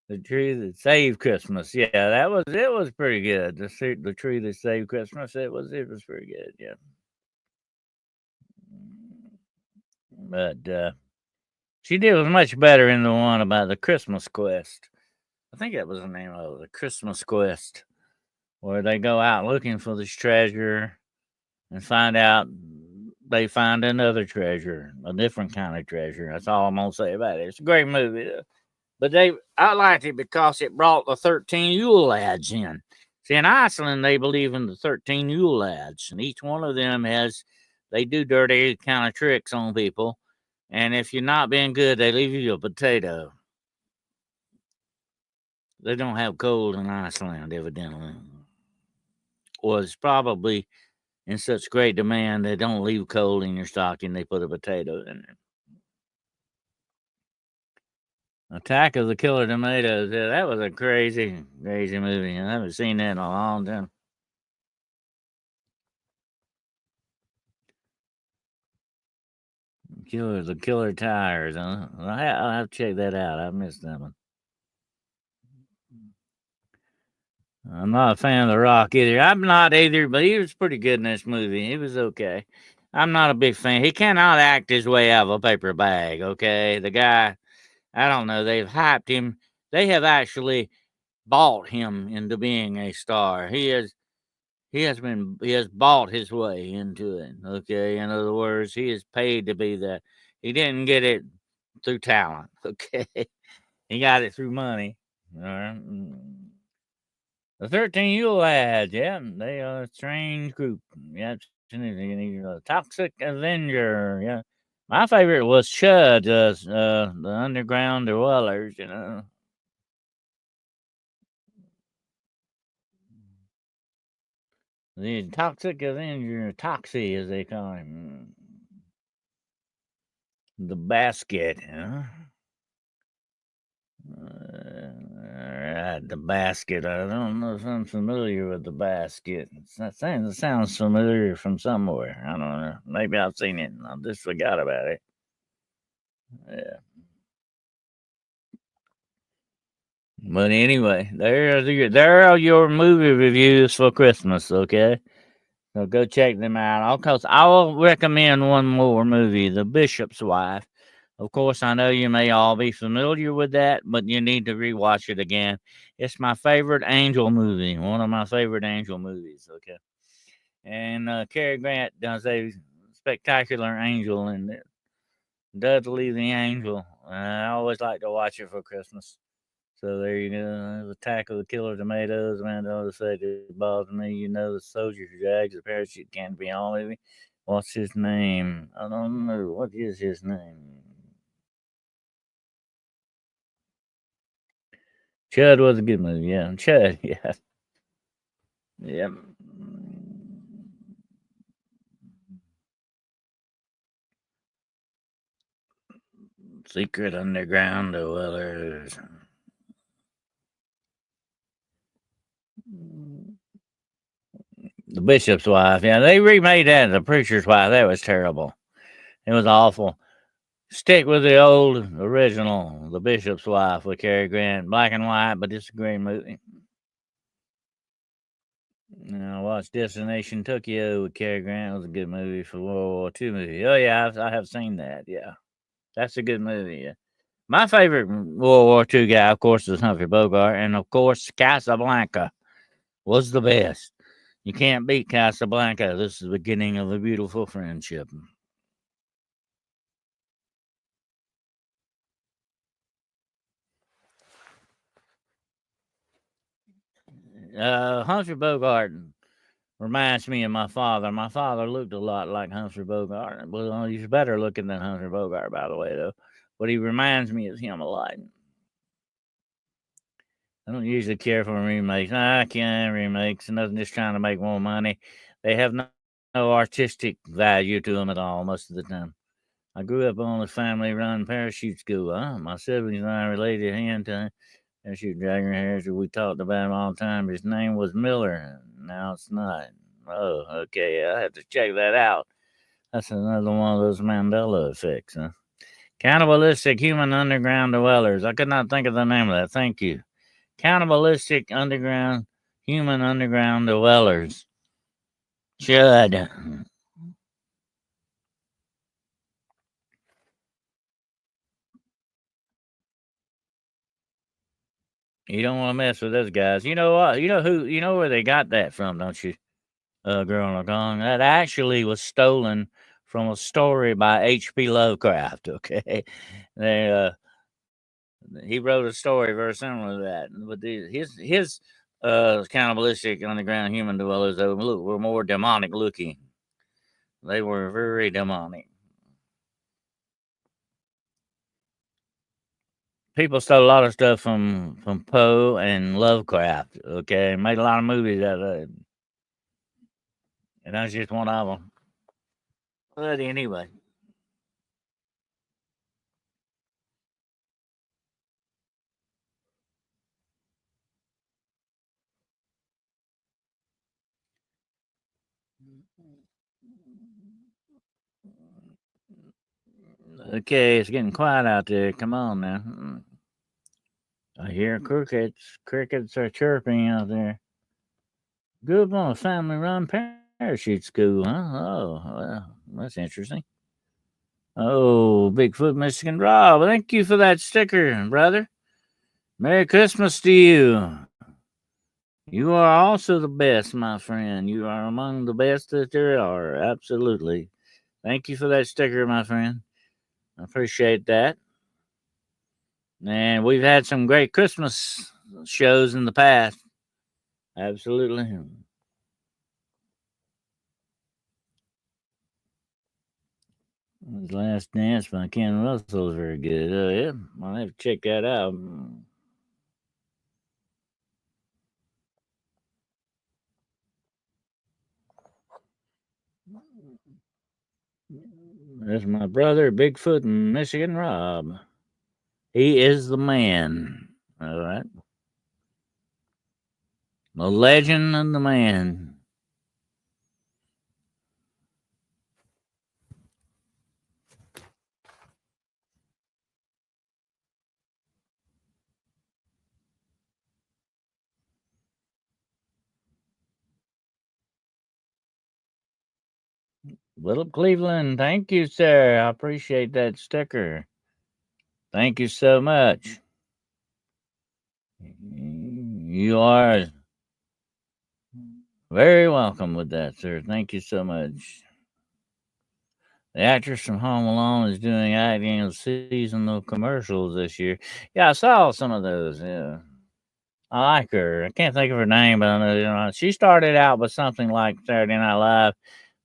The Tree That Saved Christmas. Yeah, it was pretty good. The Tree That Saved Christmas. It was pretty good. Yeah. But she did was much better in the one about the Christmas Quest. I think that was the name of it, the Christmas Quest, where they go out looking for this treasure and find out they find another treasure, a different kind of treasure. That's all I'm gonna say about it. It's a great movie, but I liked it because it brought the 13 Yule lads in. See, in Iceland, they believe in the 13 Yule lads, and each one of them they do dirty kind of tricks on people. And if you're not being good, they leave you a potato. They don't have coal in Iceland, evidently. Or it's probably in such great demand they don't leave coal in your stocking, they put a potato in there. Attack of the Killer Tomatoes. Yeah, that was a crazy, crazy movie. I haven't seen that in a long time. The Killer Tires. I'll have to check that out. I missed that one. I'm not a fan of The Rock either. I'm not either, but he was pretty good in this movie. He was okay. I'm not a big fan. He cannot act his way out of a paper bag, okay? The guy, I don't know, they've hyped him. They have actually bought him into being a star. He has bought his way into it, okay? In other words, he is paid to be that. He didn't get it through talent, okay? He got it through money. All right. The 13 Yule lads, yeah, they are a strange group. Yeah, a toxic Avenger. Yeah, my favorite was Chud, the underground dwellers. The Toxic Avenger, Toxie, as they call him. The Basket, huh? Alright, the Basket. I don't know if I'm familiar with the Basket. It sounds familiar from somewhere. I don't know. Maybe I've seen it and I just forgot about it. Yeah. But anyway, there are your movie reviews for Christmas, okay? So go check them out. I will recommend one more movie, The Bishop's Wife. Of course, I know you may all be familiar with that, but you need to rewatch it again. It's my favorite angel movie, one of my favorite angel movies, okay? And Cary Grant does a spectacular angel in it. Dudley the Angel. I always like to watch it for Christmas. So there you go. Attack of the Killer Tomatoes. Man, don't say it bothers me. You know, the soldier who drags the parachute can't be on with me. What's his name? I don't know. What is his name? Chud was a good movie. Yeah, Chud. Yeah, yeah. Secret Underground Dwellers. The Bishop's Wife. Yeah, they remade that. The Preacher's Wife. That was terrible. It was awful. Stick with the old original, The Bishop's Wife with Cary Grant. Black and white, but it's a great movie. I watched Destination Tokyo with Cary Grant. It was a good movie for World War II movie. Oh, yeah, I have seen that. Yeah. That's a good movie. Yeah. My favorite World War II guy, of course, is Humphrey Bogart. And, of course, Casablanca was the best. You can't beat Casablanca. This is the beginning of a beautiful friendship. Humphrey Bogart reminds me of my father. My father looked a lot like Humphrey Bogart. Well, he's better looking than Humphrey Bogart, by the way, though. But he reminds me of him a lot. I don't usually care for remakes. I can't remakes. Nothing, just trying to make more money. They have no artistic value to them at all most of the time. I grew up on a family-run parachute school. My siblings and I related him to parachute dragon hairs. We talked about him all the time. His name was Miller. Now it's not. Oh, okay. I have to check that out. That's another one of those Mandela effects, huh? Cannibalistic human underground dwellers. I could not think of the name of that. Thank you. Cannibalistic underground human underground dwellers. Should. You don't want to mess with those guys. You know what? You know who? You know where they got that from, don't you? Girl on a Gong. That actually was stolen from a story by H.P. Lovecraft. Okay, they he wrote a story very similar to that, but his cannibalistic underground human dwellers though were more demonic looking. They were very demonic. People stole a lot of stuff from Poe and Lovecraft. Okay, made a lot of movies out of it, and that's just one of them. But anyway, okay, it's getting quiet out there. Come on now. I hear crickets. Crickets are chirping out there. Grew up on a family-run parachute school, huh? Oh, well, that's interesting. Oh, Bigfoot Michigan Rob, thank you for that sticker, brother. Merry Christmas to you. You are also the best, my friend. You are among the best that there are. Absolutely. Thank you for that sticker, my friend. I appreciate that. And we've had some great Christmas shows in the past. Absolutely. His Last Dance by Ken Russell is very good. Oh, yeah. I'll have to check that out. That's my brother, Bigfoot in Michigan, Rob. He is the man. All right. The legend and the man. Little Cleveland, thank you, sir. I appreciate that sticker. Thank you so much. You are very welcome with that, sir. Thank you so much. The actress from Home Alone is doing acting in seasonal commercials this year. Yeah, I saw some of those. Yeah, I like her. I can't think of her name, but I know, she started out with something like Saturday Night Live.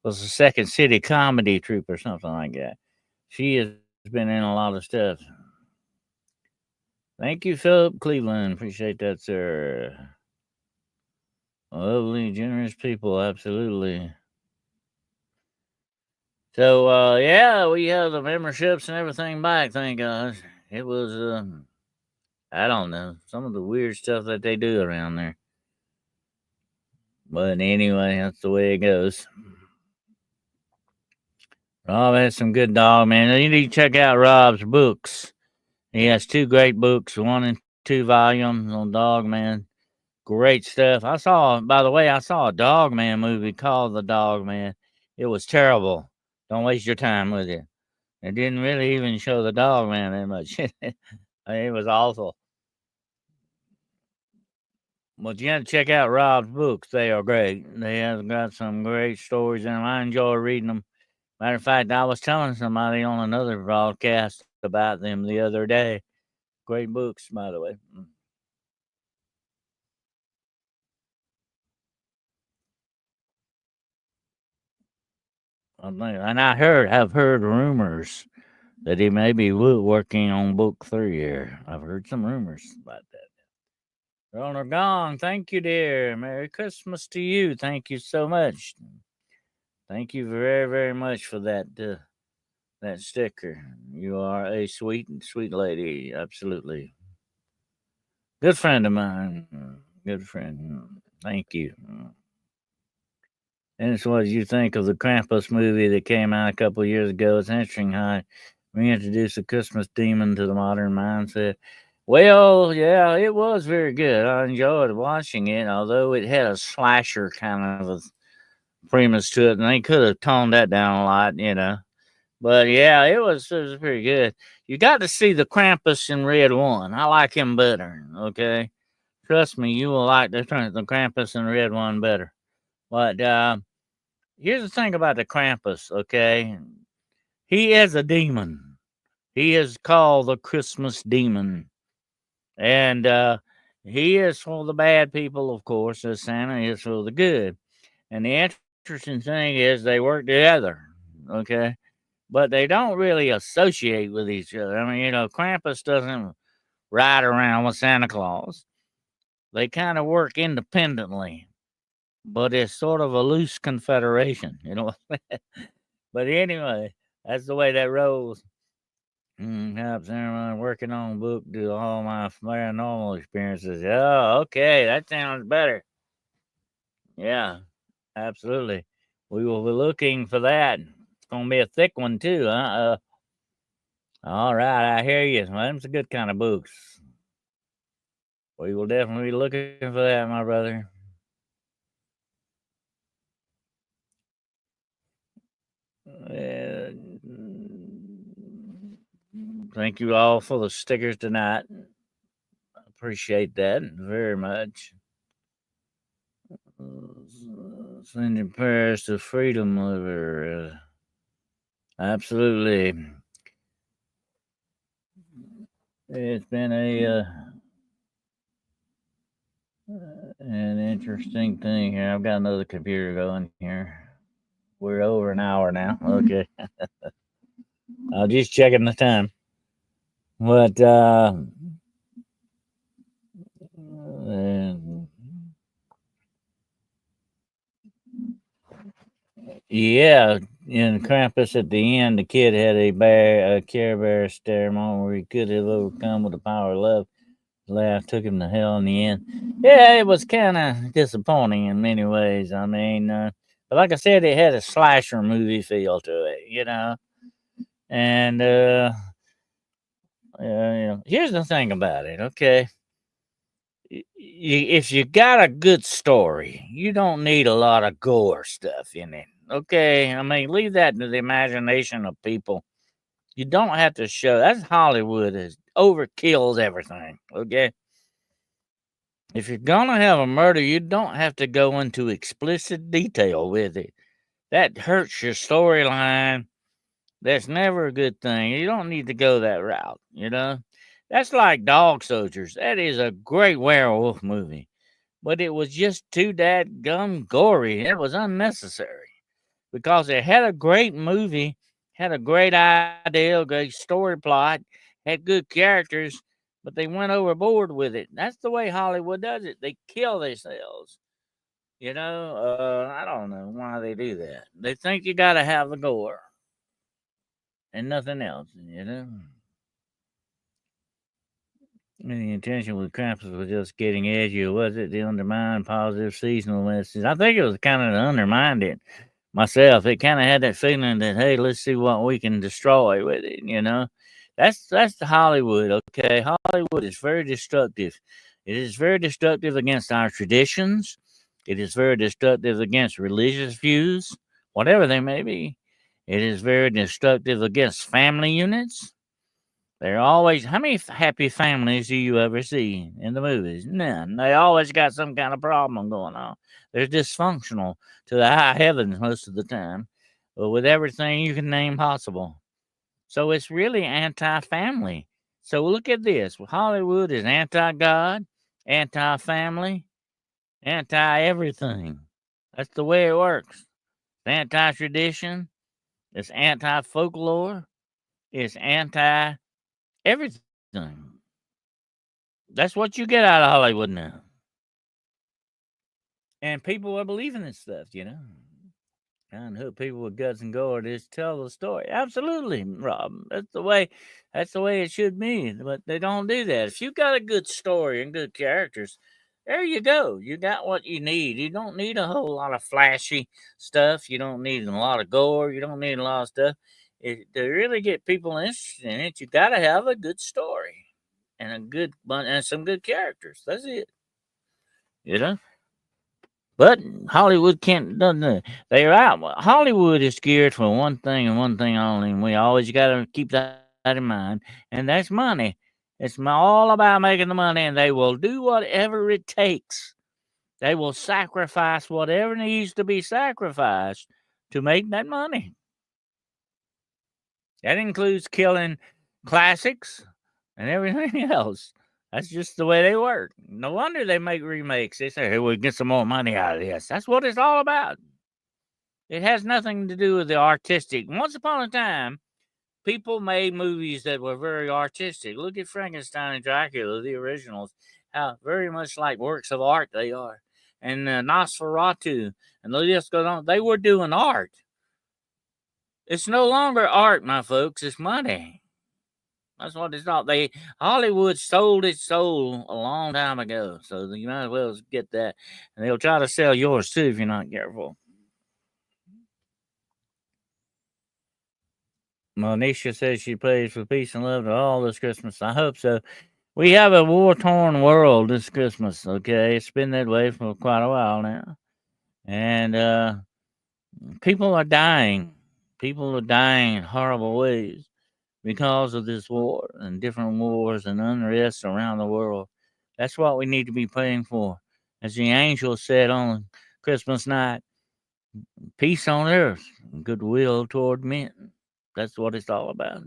Was the Second City Comedy Troupe or something like that. She has been in a lot of stuff. Thank you, Philip Cleveland. Appreciate that, sir. Lovely, generous people. Absolutely. So, yeah, we have the memberships and everything back. Thank God. It was, I don't know, some of the weird stuff that they do around there. But anyway, that's the way it goes. Rob has some good dog, man. You need to check out Rob's books. He has two great books, 1 and 2 volumes on Dog Man. Great stuff. By the way, I saw a Dog Man movie called The Dog Man. It was terrible. Don't waste your time with it. It didn't really even show the Dog Man that much. It was awful. But you got to check out Rob's books. They are great. They have got some great stories in them. I enjoy reading them. Matter of fact, I was telling somebody on another broadcast about them the other day. Great books, by the way. And have heard rumors that he may be working on book 3 here. I've heard some rumors about that. Ronald Gong, thank you, dear. Merry Christmas to you. Thank you so much. Thank you very, very much for that sticker. You are a sweet, sweet lady. Absolutely. Good friend of mine. Good friend. Thank you. And it's what you think of the Krampus movie that came out a couple years ago. It's interesting how it reintroduced the Christmas demon to the modern mindset. Well, yeah, it was very good. I enjoyed watching it, although it had a slasher kind of a premise to it, and they could have toned that down a lot. But yeah, it was pretty good. You got to see the Krampus in Red One. I like him better. Okay, trust me, you will like the Krampus in Red One better. But here's the thing about the Krampus. Okay, he is a demon. He is called the Christmas demon, and he is for the bad people, of course, as Santa is for the good. And the interesting thing is they work together. Okay, but they don't really associate with each other. I mean, Krampus doesn't ride around with Santa Claus. They kind of work independently, but it's sort of a loose confederation. But anyway, that's the way that rolls. Helps everyone working on book do all my paranormal experiences. Oh, okay, that sounds better. Yeah, absolutely. We will be looking for that. It's gonna be a thick one too, huh? All right, I hear you. Well, them's a good kind of books. We will definitely be looking for that, my brother. Uh, Thank you all for the stickers tonight. Appreciate that very much. Sending prayers to Freedom Liver. Absolutely. It's been an interesting thing here. I've got another computer going here. We're over an hour now. Okay. I'm just checking the time. But Yeah, in Krampus at the end, the kid had a Care Bear stare moment where he could have overcome with the power of love. Laugh took him to hell in the end. Yeah, it was kind of disappointing in many ways. I mean, but like I said, it had a slasher movie feel to it, you know. And here's the thing about it. Okay, if you got a good story, you don't need a lot of gore stuff in it. Okay, I mean, leave that to the imagination of people. You don't have to show. That's Hollywood is overkills everything. Okay, if you're gonna have a murder, you don't have to go into explicit detail with it. That hurts your storyline. That's never a good thing. You don't need to go that route, you know? That's like Dog Soldiers. That is a great werewolf movie, but it was just too dadgum gory. It was unnecessary because it had a great movie, had a great idea, a great story plot, had good characters, but they went overboard with it. That's the way Hollywood does it. They kill themselves. You know, I don't know why they do that. They think you got to have the gore and nothing else, you know. And the intention with Krampus was just getting edgy, or was it to undermine positive seasonal messages? I think it was kind of to undermine it myself. It kind of had that feeling that, hey, let's see what we can destroy with it, you know. That's the Hollywood, okay? Hollywood is very destructive. It is very destructive against our traditions. It is very destructive against religious views, whatever they may be. It is very destructive against family units. They're always, how many happy families do you ever see in the movies? None. They always got some kind of problem going on. They're dysfunctional to the high heavens most of the time, but with everything you can name possible. So it's really anti family. So look at this Hollywood is anti God, anti family, anti everything. That's the way it works. It's anti tradition, it's anti folklore, it's anti everything. That's what you get out of Hollywood now. And people are believing this stuff, you know. Trying to hook people with guts and gore to just tell the story. Absolutely, Rob. That's the way it should be. But they don't do that. If you got a good story and good characters, there you go. You got what you need. You don't need a whole lot of flashy stuff. You don't need a lot of gore. You don't need a lot of stuff. To really get people interested in it, you got to have a good story and a good and some good characters. That's it. You know. But Hollywood can't doesn't they're out. Hollywood is geared for one thing and one thing only, and we always got to keep that in mind, and that's money. It's all about making the money, and they will do whatever it takes. They will sacrifice whatever needs to be sacrificed to make that money. That includes killing classics and everything else. That's just the way they work. No wonder they make remakes. They say, hey, we'll get some more money out of this. That's what it's all about. It has nothing to do with the artistic. Once upon a time, people made movies that were very artistic. Look at Frankenstein and Dracula, the originals, how very much like works of art they are. And Nosferatu, and the list goes on. They were doing art. It's no longer art, my folks. It's money. That's what it's all. Hollywood sold its soul a long time ago, so you might as well get that. And they'll try to sell yours too if you're not careful. Monisha says she prays for peace and love to all this Christmas. I hope so. We have a war torn world this Christmas, okay? It's been that way for quite a while now. And people are dying. People are dying in horrible ways because of this war and different wars and unrest around the world. That's what we need to be praying for. As the angel said on Christmas night, peace on earth, and goodwill toward men. That's what it's all about.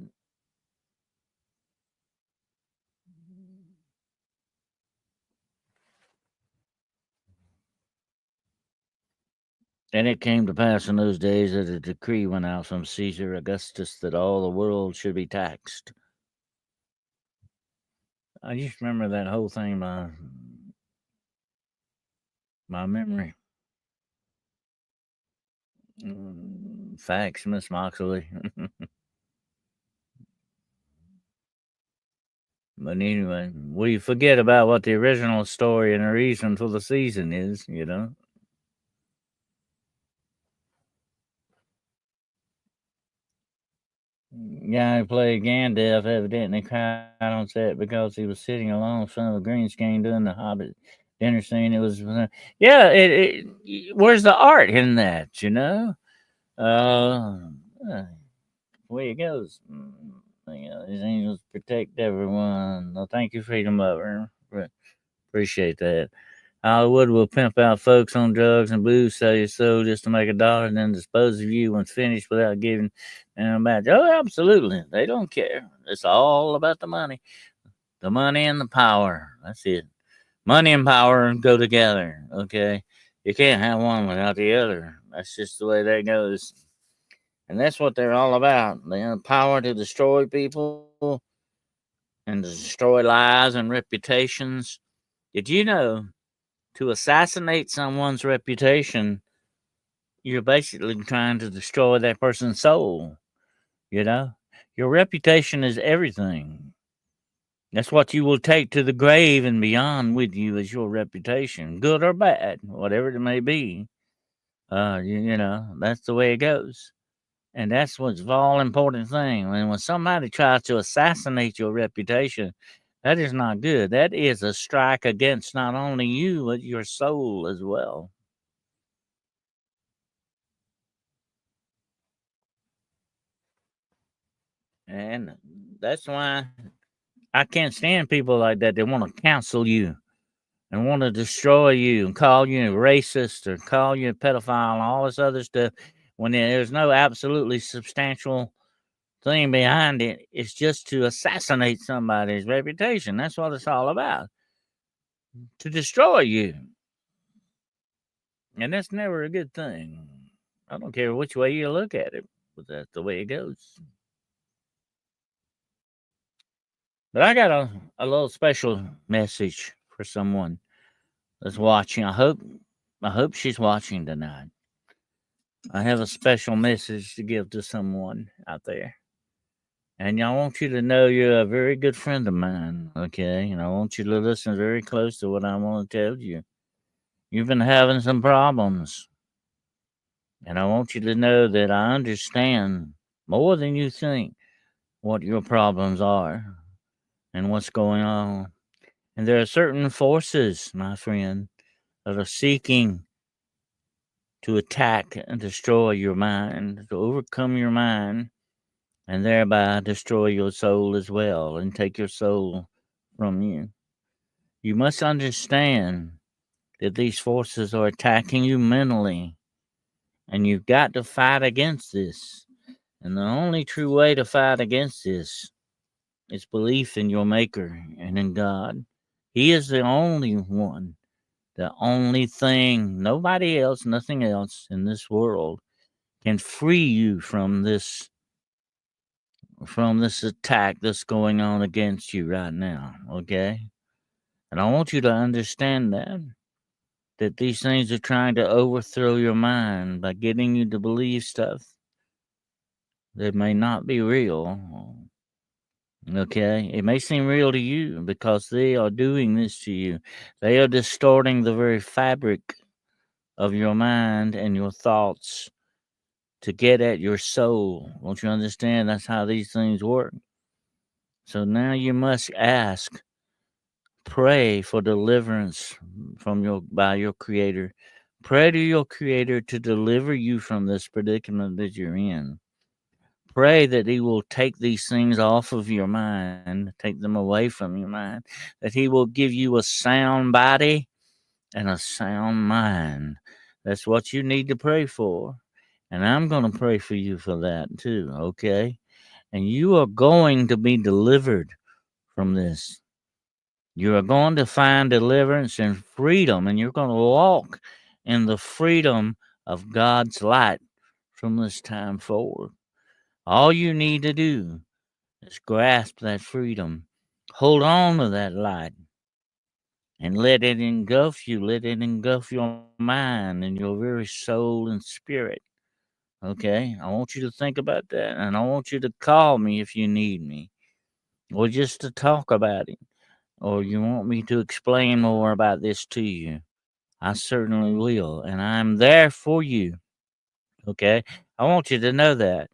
And it came to pass in those days that a decree went out from Caesar Augustus that all the world should be taxed. I just remember that whole thing by my memory. Facts, Miss Moxley. But anyway, we forget about what the original story and the reason for the season is, you know? Guy who played Gandalf evidently cried on set because he was sitting alone in front of a green screen doing the Hobbit dinner scene. It was, yeah, where's the art in that, you know? Uh, uh, way it goes. You know, these angels protect everyone. Well, thank you, Freedom Lover. Appreciate that. Hollywood will pimp out folks on drugs and booze, sell your soul just to make a dollar, and then dispose of you when finished without giving them back. Oh, absolutely. They don't care. It's all about the money. The money and the power. That's it. Money and power go together, okay? You can't have one without the other. That's just the way that goes. And that's what they're all about. They have power to destroy people and to destroy lives and reputations. Did you know to assassinate someone's reputation, you're basically trying to destroy that person's soul, you know? Your reputation is everything. That's what you will take to the grave and beyond with you is your reputation, good or bad, whatever it may be. You know, that's the way it goes. And that's what's the all important thing. And when somebody tries to assassinate your reputation, that is not good. That is a strike against not only you, but your soul as well. And that's why I can't stand people like that. They want to cancel you and want to destroy you and call you a racist or call you a pedophile and all this other stuff when there's no absolutely substantial thing behind it. It's just to assassinate somebody's reputation. That's what it's all about. To destroy you. And that's never a good thing. I don't care which way you look at it, but that's the way it goes. But I got a little special message for someone that's watching. I hope she's watching tonight. I have a special message to give to someone out there. And I want you to know you're a very good friend of mine, okay? And I want you to listen very close to what I want to tell you. You've been having some problems, and I want you to know that I understand more than you think what your problems are and what's going on. And there are certain forces, my friend, that are seeking to attack and destroy your mind, to overcome your mind, and thereby destroy your soul as well and take your soul from you. You must understand that these forces are attacking you mentally, and you've got to fight against this. And the only true way to fight against this is belief in your Maker and in God. He is the only one, the only thing, nobody else, nothing else in this world can free you from this attack that's going on against you right now, okay? And I want you to understand that these things are trying to overthrow your mind by getting you to believe stuff that may not be real. Okay, it may seem real to you because they are doing this to you. They are distorting the very fabric of your mind and your thoughts to get at your soul. Won't you understand that's how these things work? So now you must ask, pray for deliverance from your creator. Pray to your creator to deliver you from this predicament that you're in. Pray that he will take these things off of your mind, take them away from your mind, that he will give you a sound body and a sound mind. That's what you need to pray for. And I'm going to pray for you for that too, okay? And you are going to be delivered from this. You are going to find deliverance and freedom, and you're going to walk in the freedom of God's light from this time forward. All you need to do is grasp that freedom, hold on to that light, and let it engulf you. Let it engulf your mind and your very soul and spirit. Okay, I want you to think about that, and I want you to call me if you need me, or just to talk about it, or you want me to explain more about this to you. I certainly will, and I'm there for you. Okay, I want you to know that.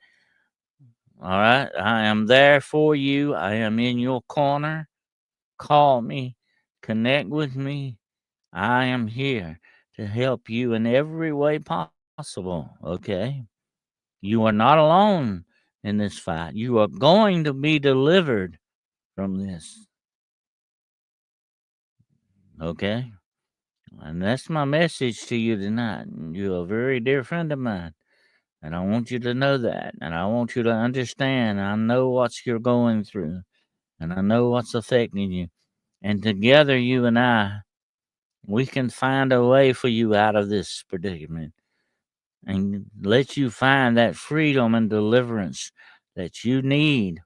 All right, I am there for you. I am in your corner. Call me, connect with me. I am here to help you in every way possible. Okay, you are not alone in this fight. You are going to be delivered from this. Okay, and that's my message to you tonight. You're a very dear friend of mine. And I want you to know that. And I want you to understand. I know what you're going through. And I know what's affecting you. And together, you and I, we can find a way for you out of this predicament and let you find that freedom and deliverance that you need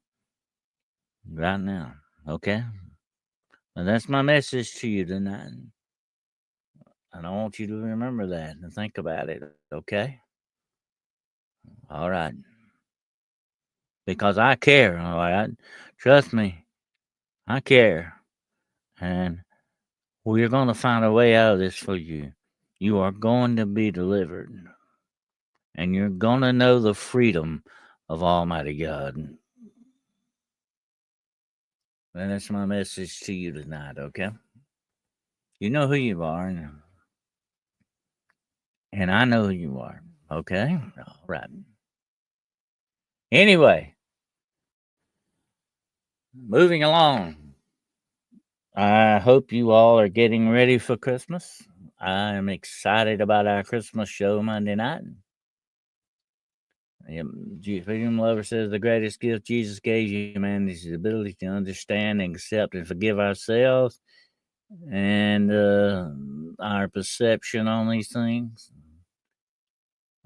right now. Okay? And that's my message to you tonight. And I want you to remember that and think about it. Okay? All right. Because I care. All right? Trust me, I care. And we're going to find a way out of this for you. You are going to be delivered. And you're going to know the freedom of Almighty God. And that's my message to you tonight, okay? You know who you are, and I know who you are, okay? All right. Anyway, moving along. I hope you all are getting ready for Christmas. I am excited about our Christmas show Monday night. Freedom Lover says the greatest gift Jesus gave humanity is the ability to understand and accept and forgive ourselves and our perception on these things.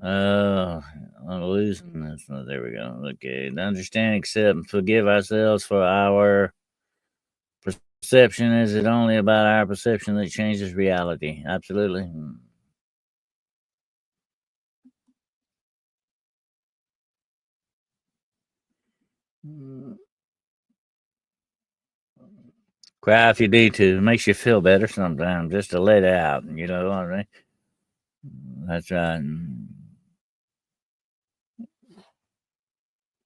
I'm losing this. Oh, there we go. Okay. To understand, accept, and forgive ourselves for our perception. Is it only about our perception that changes reality? Absolutely. Mm. Cry if you need to. It makes you feel better sometimes just to let it out. You know what I mean? That's right.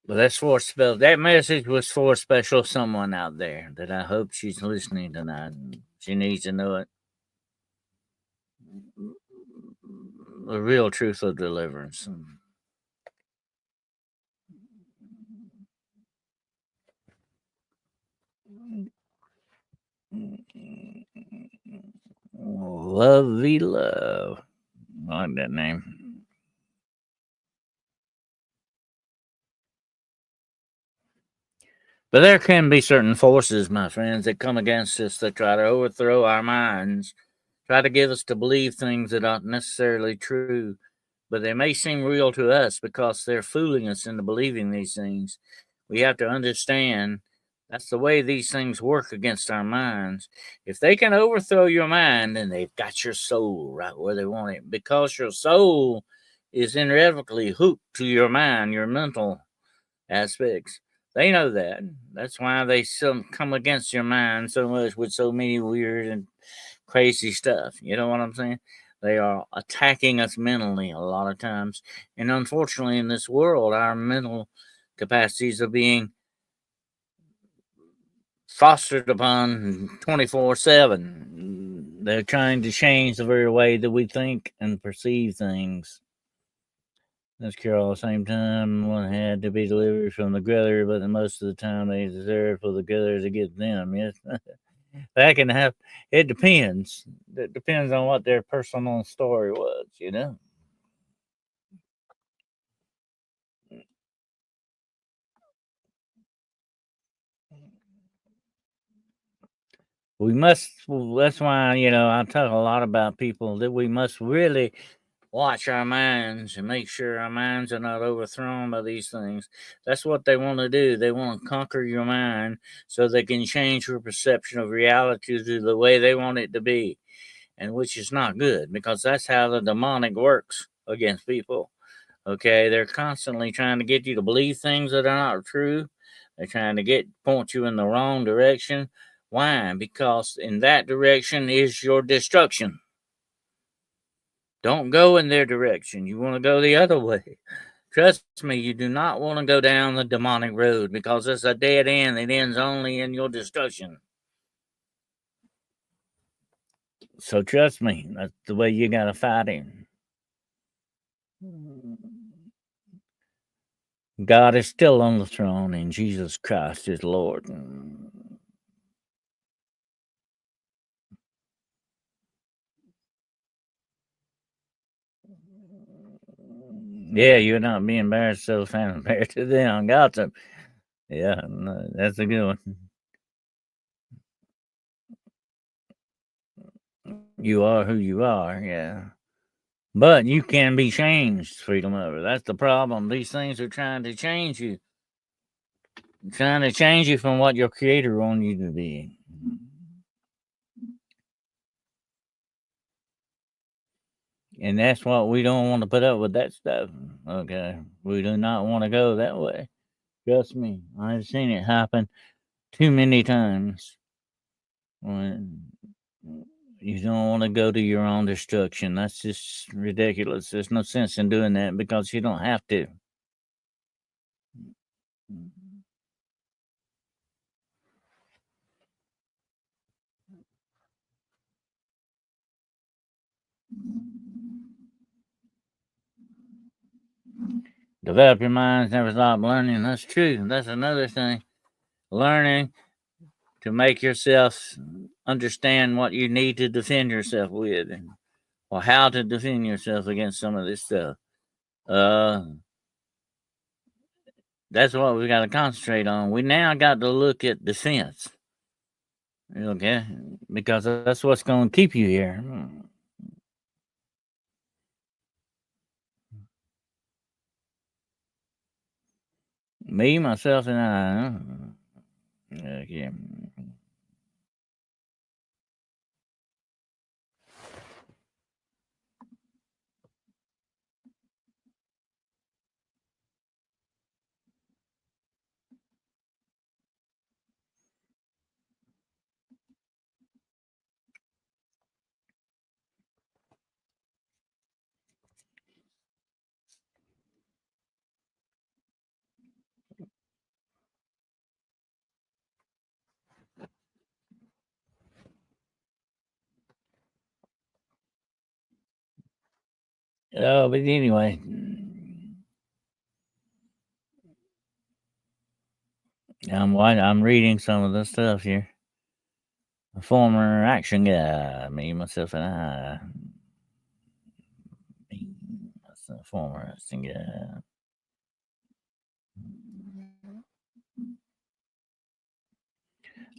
But that's for spell. That message was for a special someone out there that I hope she's listening tonight. She needs to know it. The real truth of deliverance. Lovey Love. I like that name. But there can be certain forces, my friends, that come against us that try to overthrow our minds, try to get us to believe things that aren't necessarily true, but they may seem real to us because they're fooling us into believing these things. We have to understand that's the way these things work against our minds. If they can overthrow your mind, then they've got your soul right where they want it because your soul is irrevocably hooked to your mind, your mental aspects. They know that. That's why they come against your mind so much with so many weird and crazy stuff. You know what I'm saying? They are attacking us mentally a lot of times. And unfortunately, in this world, our mental capacities are being fostered upon 24/7. They're trying to change the very way that we think and perceive things. That's cure all the same time. One had to be delivered from the griller, but most of the time they deserve for the griller to get them. Yes, that can have. It depends. It depends on what their personal story was. You know. We must. That's why I talk a lot about people that we must really watch our minds and make sure our minds are not overthrown by these things. That's what they want to do. They want to conquer your mind so they can change your perception of reality to the way they want it to be, and which is not good because that's how the demonic works against people. Okay, they're constantly trying to get you to believe things that are not true. They're trying to point you in the wrong direction. Why? Because in that direction is your destruction. Don't go in their direction. You want to go the other way. Trust me, you do not want to go down the demonic road because it's a dead end. It ends only in your destruction. So trust me, that's the way you got to fight him. God is still on the throne and Jesus Christ is Lord. Yeah, you're not being embarrassed, so fan compared to them. Gotcha. Yeah, no, that's a good one. You are who you are, yeah. But you can be changed, freedom lover. That's the problem. These things are trying to change you, trying to change you from what your creator wanted you to be. And that's what we don't want to put up with that stuff. Okay. We do not want to go that way. Trust me. I've seen it happen too many times. When you don't want to go to your own destruction. That's just ridiculous. There's no sense in doing that because you don't have to. Develop your minds, never stop learning. That's true. That's another thing. Learning to make yourself understand what you need to defend yourself with and or how to defend yourself against some of this stuff. Uh, that's what we got to concentrate on. We now got to look at defense, okay? Because that's what's going to keep you here. Me, myself, and I. Okay. Oh, but anyway, I'm reading some of the stuff here. A former action guy, me, myself, and I. Me, myself, former action guy.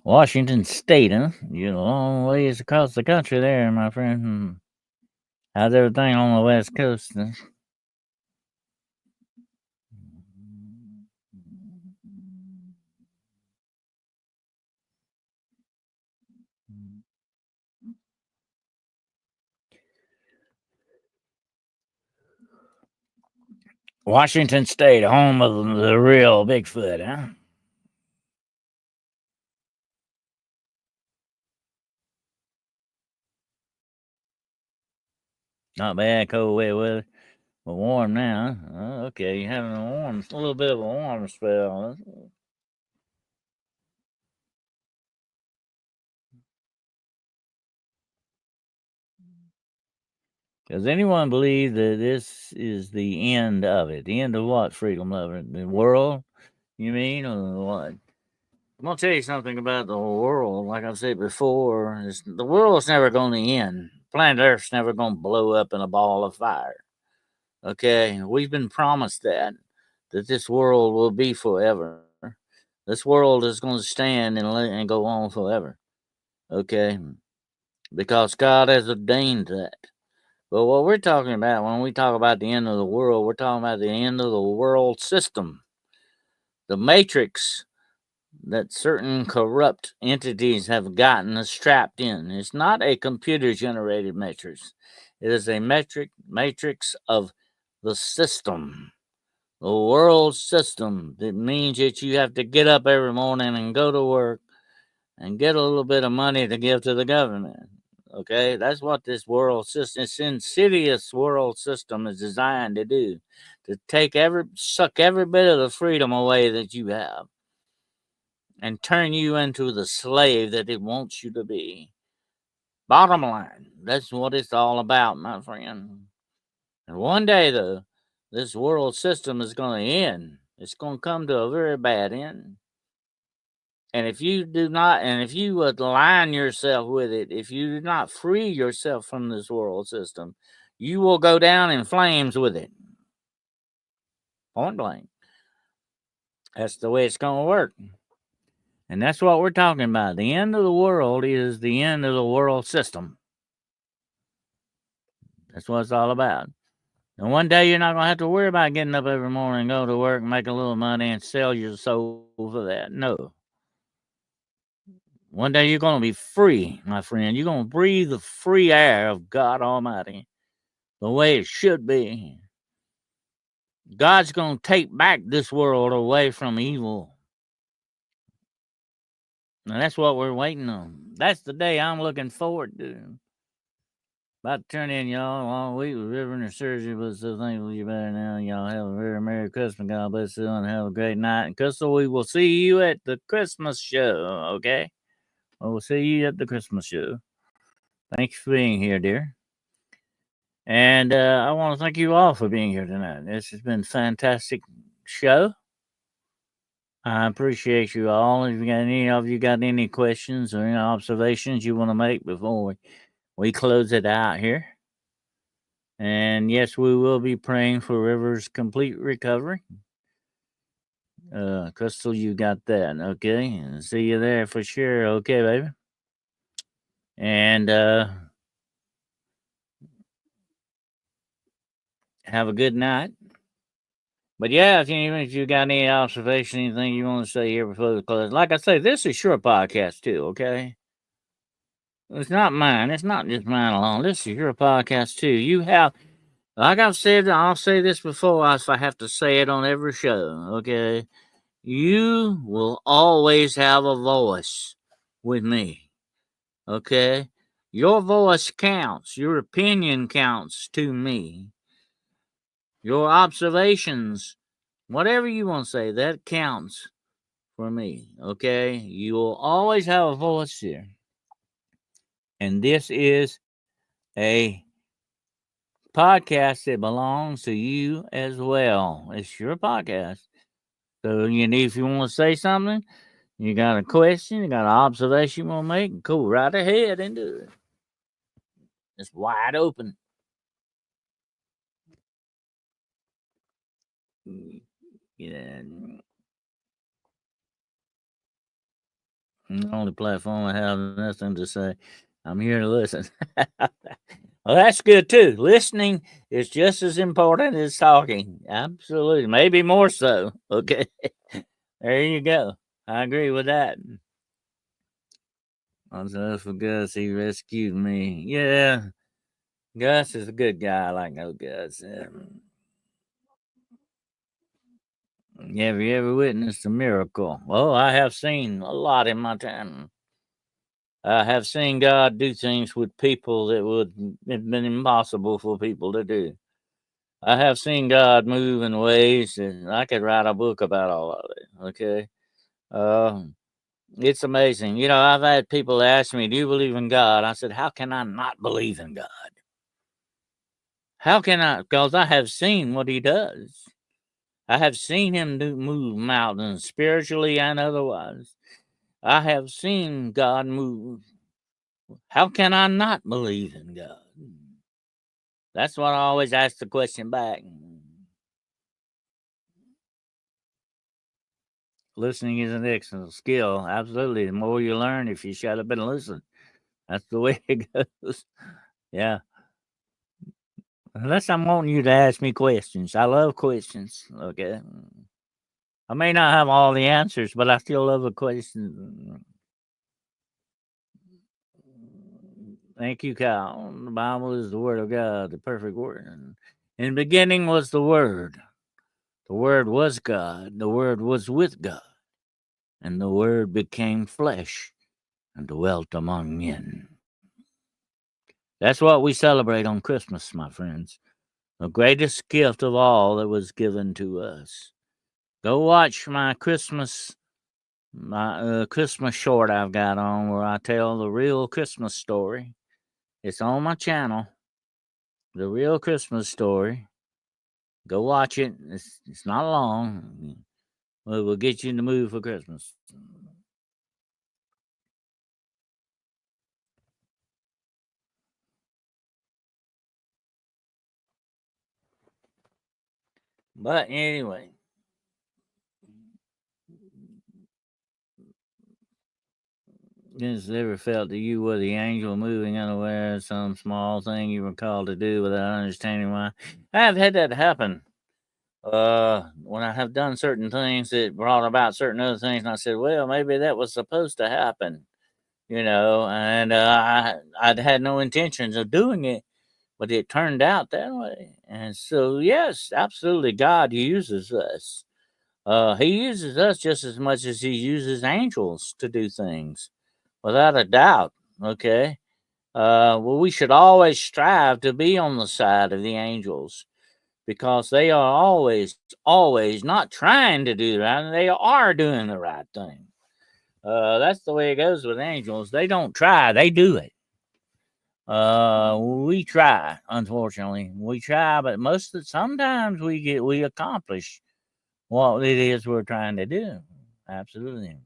Washington State, huh? You're a long ways across the country there, my friend. How's everything on the West Coast? Huh? Washington State, home of the real Bigfoot, huh? Not bad, cold, wet weather, but warm now. Huh? Okay, you're having a little bit of a warm spell. Huh? Does anyone believe that this is the end of it? The end of what, freedom lover? The world, you mean, or what? I'm gonna tell you something about the world. Like I've said before, the world's never going to end. Planet Earth's never going to blow up in a ball of fire. Okay, we've been promised that this world will be forever. This world is going to stand and go on forever. Okay, because God has ordained that. But what we're talking about when we talk about the end of the world, we're talking about the end of the world system, the matrix that certain corrupt entities have gotten us trapped in. It's not a computer generated matrix. It is a matrix of the system, the world system that means that you have to get up every morning and go to work and get a little bit of money to give to the government. Okay, that's what this world system, this insidious world system is designed to do, to suck every bit of the freedom away that you have and turn you into the slave that it wants you to be. Bottom line, that's what it's all about, my friend. And one day, though, this world system is going to end. It's going to come to a very bad end. And if you do not, and if you align yourself with it, if you do not free yourself from this world system, you will go down in flames with it. Point blank. That's the way it's going to work. And that's what we're talking about. The end of the world is the end of the world system. That's what it's all about. And one day you're not going to have to worry about getting up every morning and go to work and make a little money and sell your soul for that. No. One day you're going to be free, my friend. You're going to breathe the free air of God Almighty the way it should be. God's going to take back this world away from evil. And that's what we're waiting on. That's the day I'm looking forward to. About to turn in, y'all. A long week with Reverend and Surgery, but so thankful you're better now. Y'all have a very Merry Christmas. God bless you and have a great night. And Crystal, we will see you at the Christmas show, okay? We'll see you at the Christmas show. Thank you for being here, dear. And I want to thank you all for being here tonight. This has been a fantastic show. I appreciate you all. If you got any of you got any questions or any observations you want to make before we close it out here. And yes, we will be praying for River's complete recovery. Crystal, you got that, okay? And see you there for sure, okay, baby? And have a good night. But yeah, even if you got any observation, anything you want to say here before we close, like I say, this is your podcast too, okay? It's not mine. It's not just mine alone. This is your podcast too. You have, like I've said, I'll say this before if I have to say it on every show, okay? You will always have a voice with me, okay? Your voice counts. Your opinion counts to me. Your observations, whatever you want to say, that counts for me, okay? You will always have a voice here. And this is a podcast that belongs to you as well. It's your podcast. So if you want to say something, you got a question, you got an observation you want to make, go right ahead and do it. It's wide open. Yeah. The only platform I have nothing to say. I'm here to listen. Well, that's good too. Listening is just as important as talking. Absolutely. Maybe more so. Okay. There you go. I agree with that. Also, for Gus, he rescued me. Yeah. Gus is a good guy. I like no Gus. Have you ever witnessed a miracle? Well, I have seen a lot in my time. I have seen God do things with people that would have been impossible for people to do. I have seen God move in ways that I could write a book about all of it. Okay. It's amazing. I've had people ask me, "Do you believe in God?" I said, "How can I not believe in God? How can I? Because I have seen what He does. I have seen Him move mountains spiritually and otherwise. I have seen God move. How can I not believe in God?" That's what I always ask the question back. Listening is an excellent skill. Absolutely. The more you learn, if you shut up and listen, that's the way it goes. Yeah. Unless I'm wanting you to ask me questions. I love questions. Okay. I may not have all the answers, but I still love a question. Thank you, Kyle. The Bible is the Word of God, the perfect Word. And In the beginning was the Word. The Word was God. The Word was with God. And the Word became flesh and dwelt among men. That's what we celebrate on Christmas, my friends. The greatest gift of all that was given to us. Go watch my Christmas short I've got on where I tell the real Christmas story. It's on my channel, the real Christmas story. Go watch it. It's not long. We'll get you in the mood for Christmas. But anyway, has it ever felt that you were the angel moving unaware of some small thing you were called to do without understanding why? I have had that happen. When I have done certain things that brought about certain other things, and I said, well, maybe that was supposed to happen, and I'd had no intentions of doing it, but it turned out that way. And so, yes, absolutely, God uses us. He uses us just as much as he uses angels to do things, without a doubt. Okay. Well, we should always strive to be on the side of the angels because they are always not trying to do the right, they are doing the right thing. That's the way it goes with angels. They don't try, they do it. We try, unfortunately. We try, but sometimes we accomplish what it is we're trying to do. Absolutely.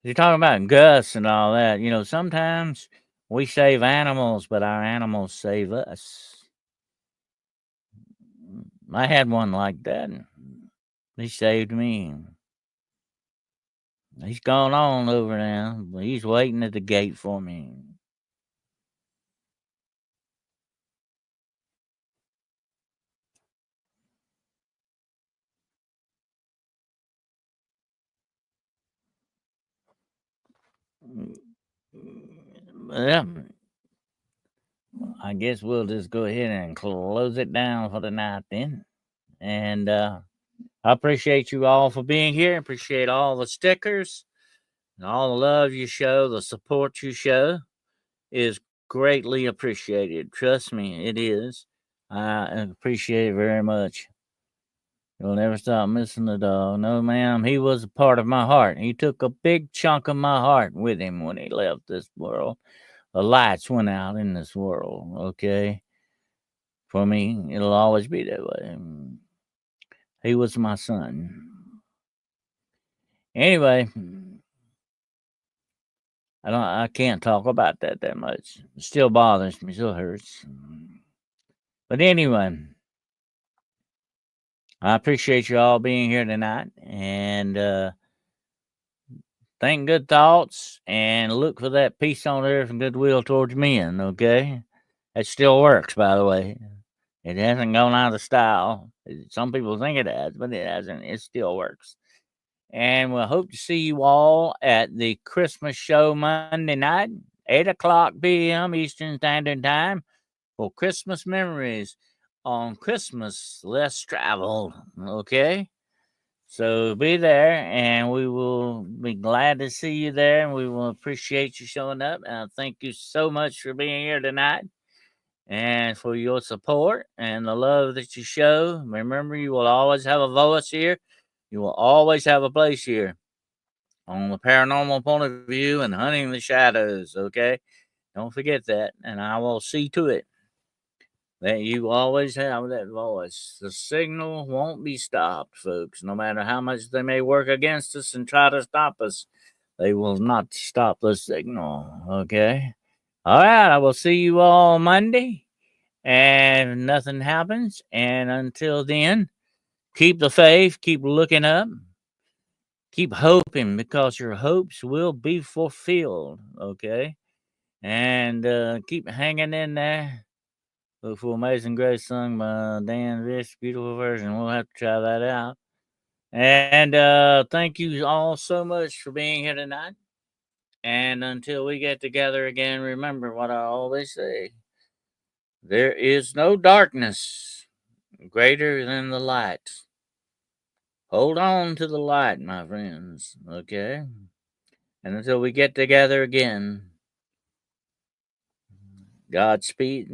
You're talking about Gus and all that. Sometimes we save animals, but our animals save us. I had one like that. He saved me. He's gone on over now, but he's waiting at the gate for me. Yeah, I guess we'll just go ahead and close it down for the night then. And I appreciate you all for being here. Appreciate all the stickers and all the love you show, the support you show is greatly appreciated. Trust me, it is. I appreciate it very much. You'll never stop missing the dog. No, ma'am. He was a part of my heart. He took a big chunk of my heart with him when he left this world. The lights went out in this world, okay? For me, it'll always be that way. He was my son. Anyway, I can't talk about that much. It still bothers me, still hurts. But anyway, I appreciate you all being here tonight and think good thoughts and look for that peace on earth and goodwill towards men, okay? It still works, by the way. It hasn't gone out of style. Some people think it has, but it hasn't. It still works. And we'll hope to see you all at the Christmas show Monday night, 8 o'clock p.m. Eastern Standard Time for Christmas memories on Christmas Less Traveled, okay? So be there, and we will be glad to see you there, and we will appreciate you showing up. And thank you so much for being here tonight and for your support and the love that you show. Remember, you will always have a voice here. You will always have a place here on the paranormal point of view and hunting the shadows, okay? Don't forget that, and I will see to it that you always have that voice. The signal won't be stopped, folks. No matter how much they may work against us and try to stop us, they will not stop the signal. Okay? All right. I will see you all Monday. And if nothing happens. And until then, keep the faith, keep looking up, keep hoping because your hopes will be fulfilled. Okay? And keep hanging in there. Look for Amazing Grace sung by Dan Rich. Beautiful version. We'll have to try that out. And thank you all so much for being here tonight. And until we get together again, remember what I always say: there is no darkness greater than the light. Hold on to the light, my friends, okay? And until we get together again, Godspeed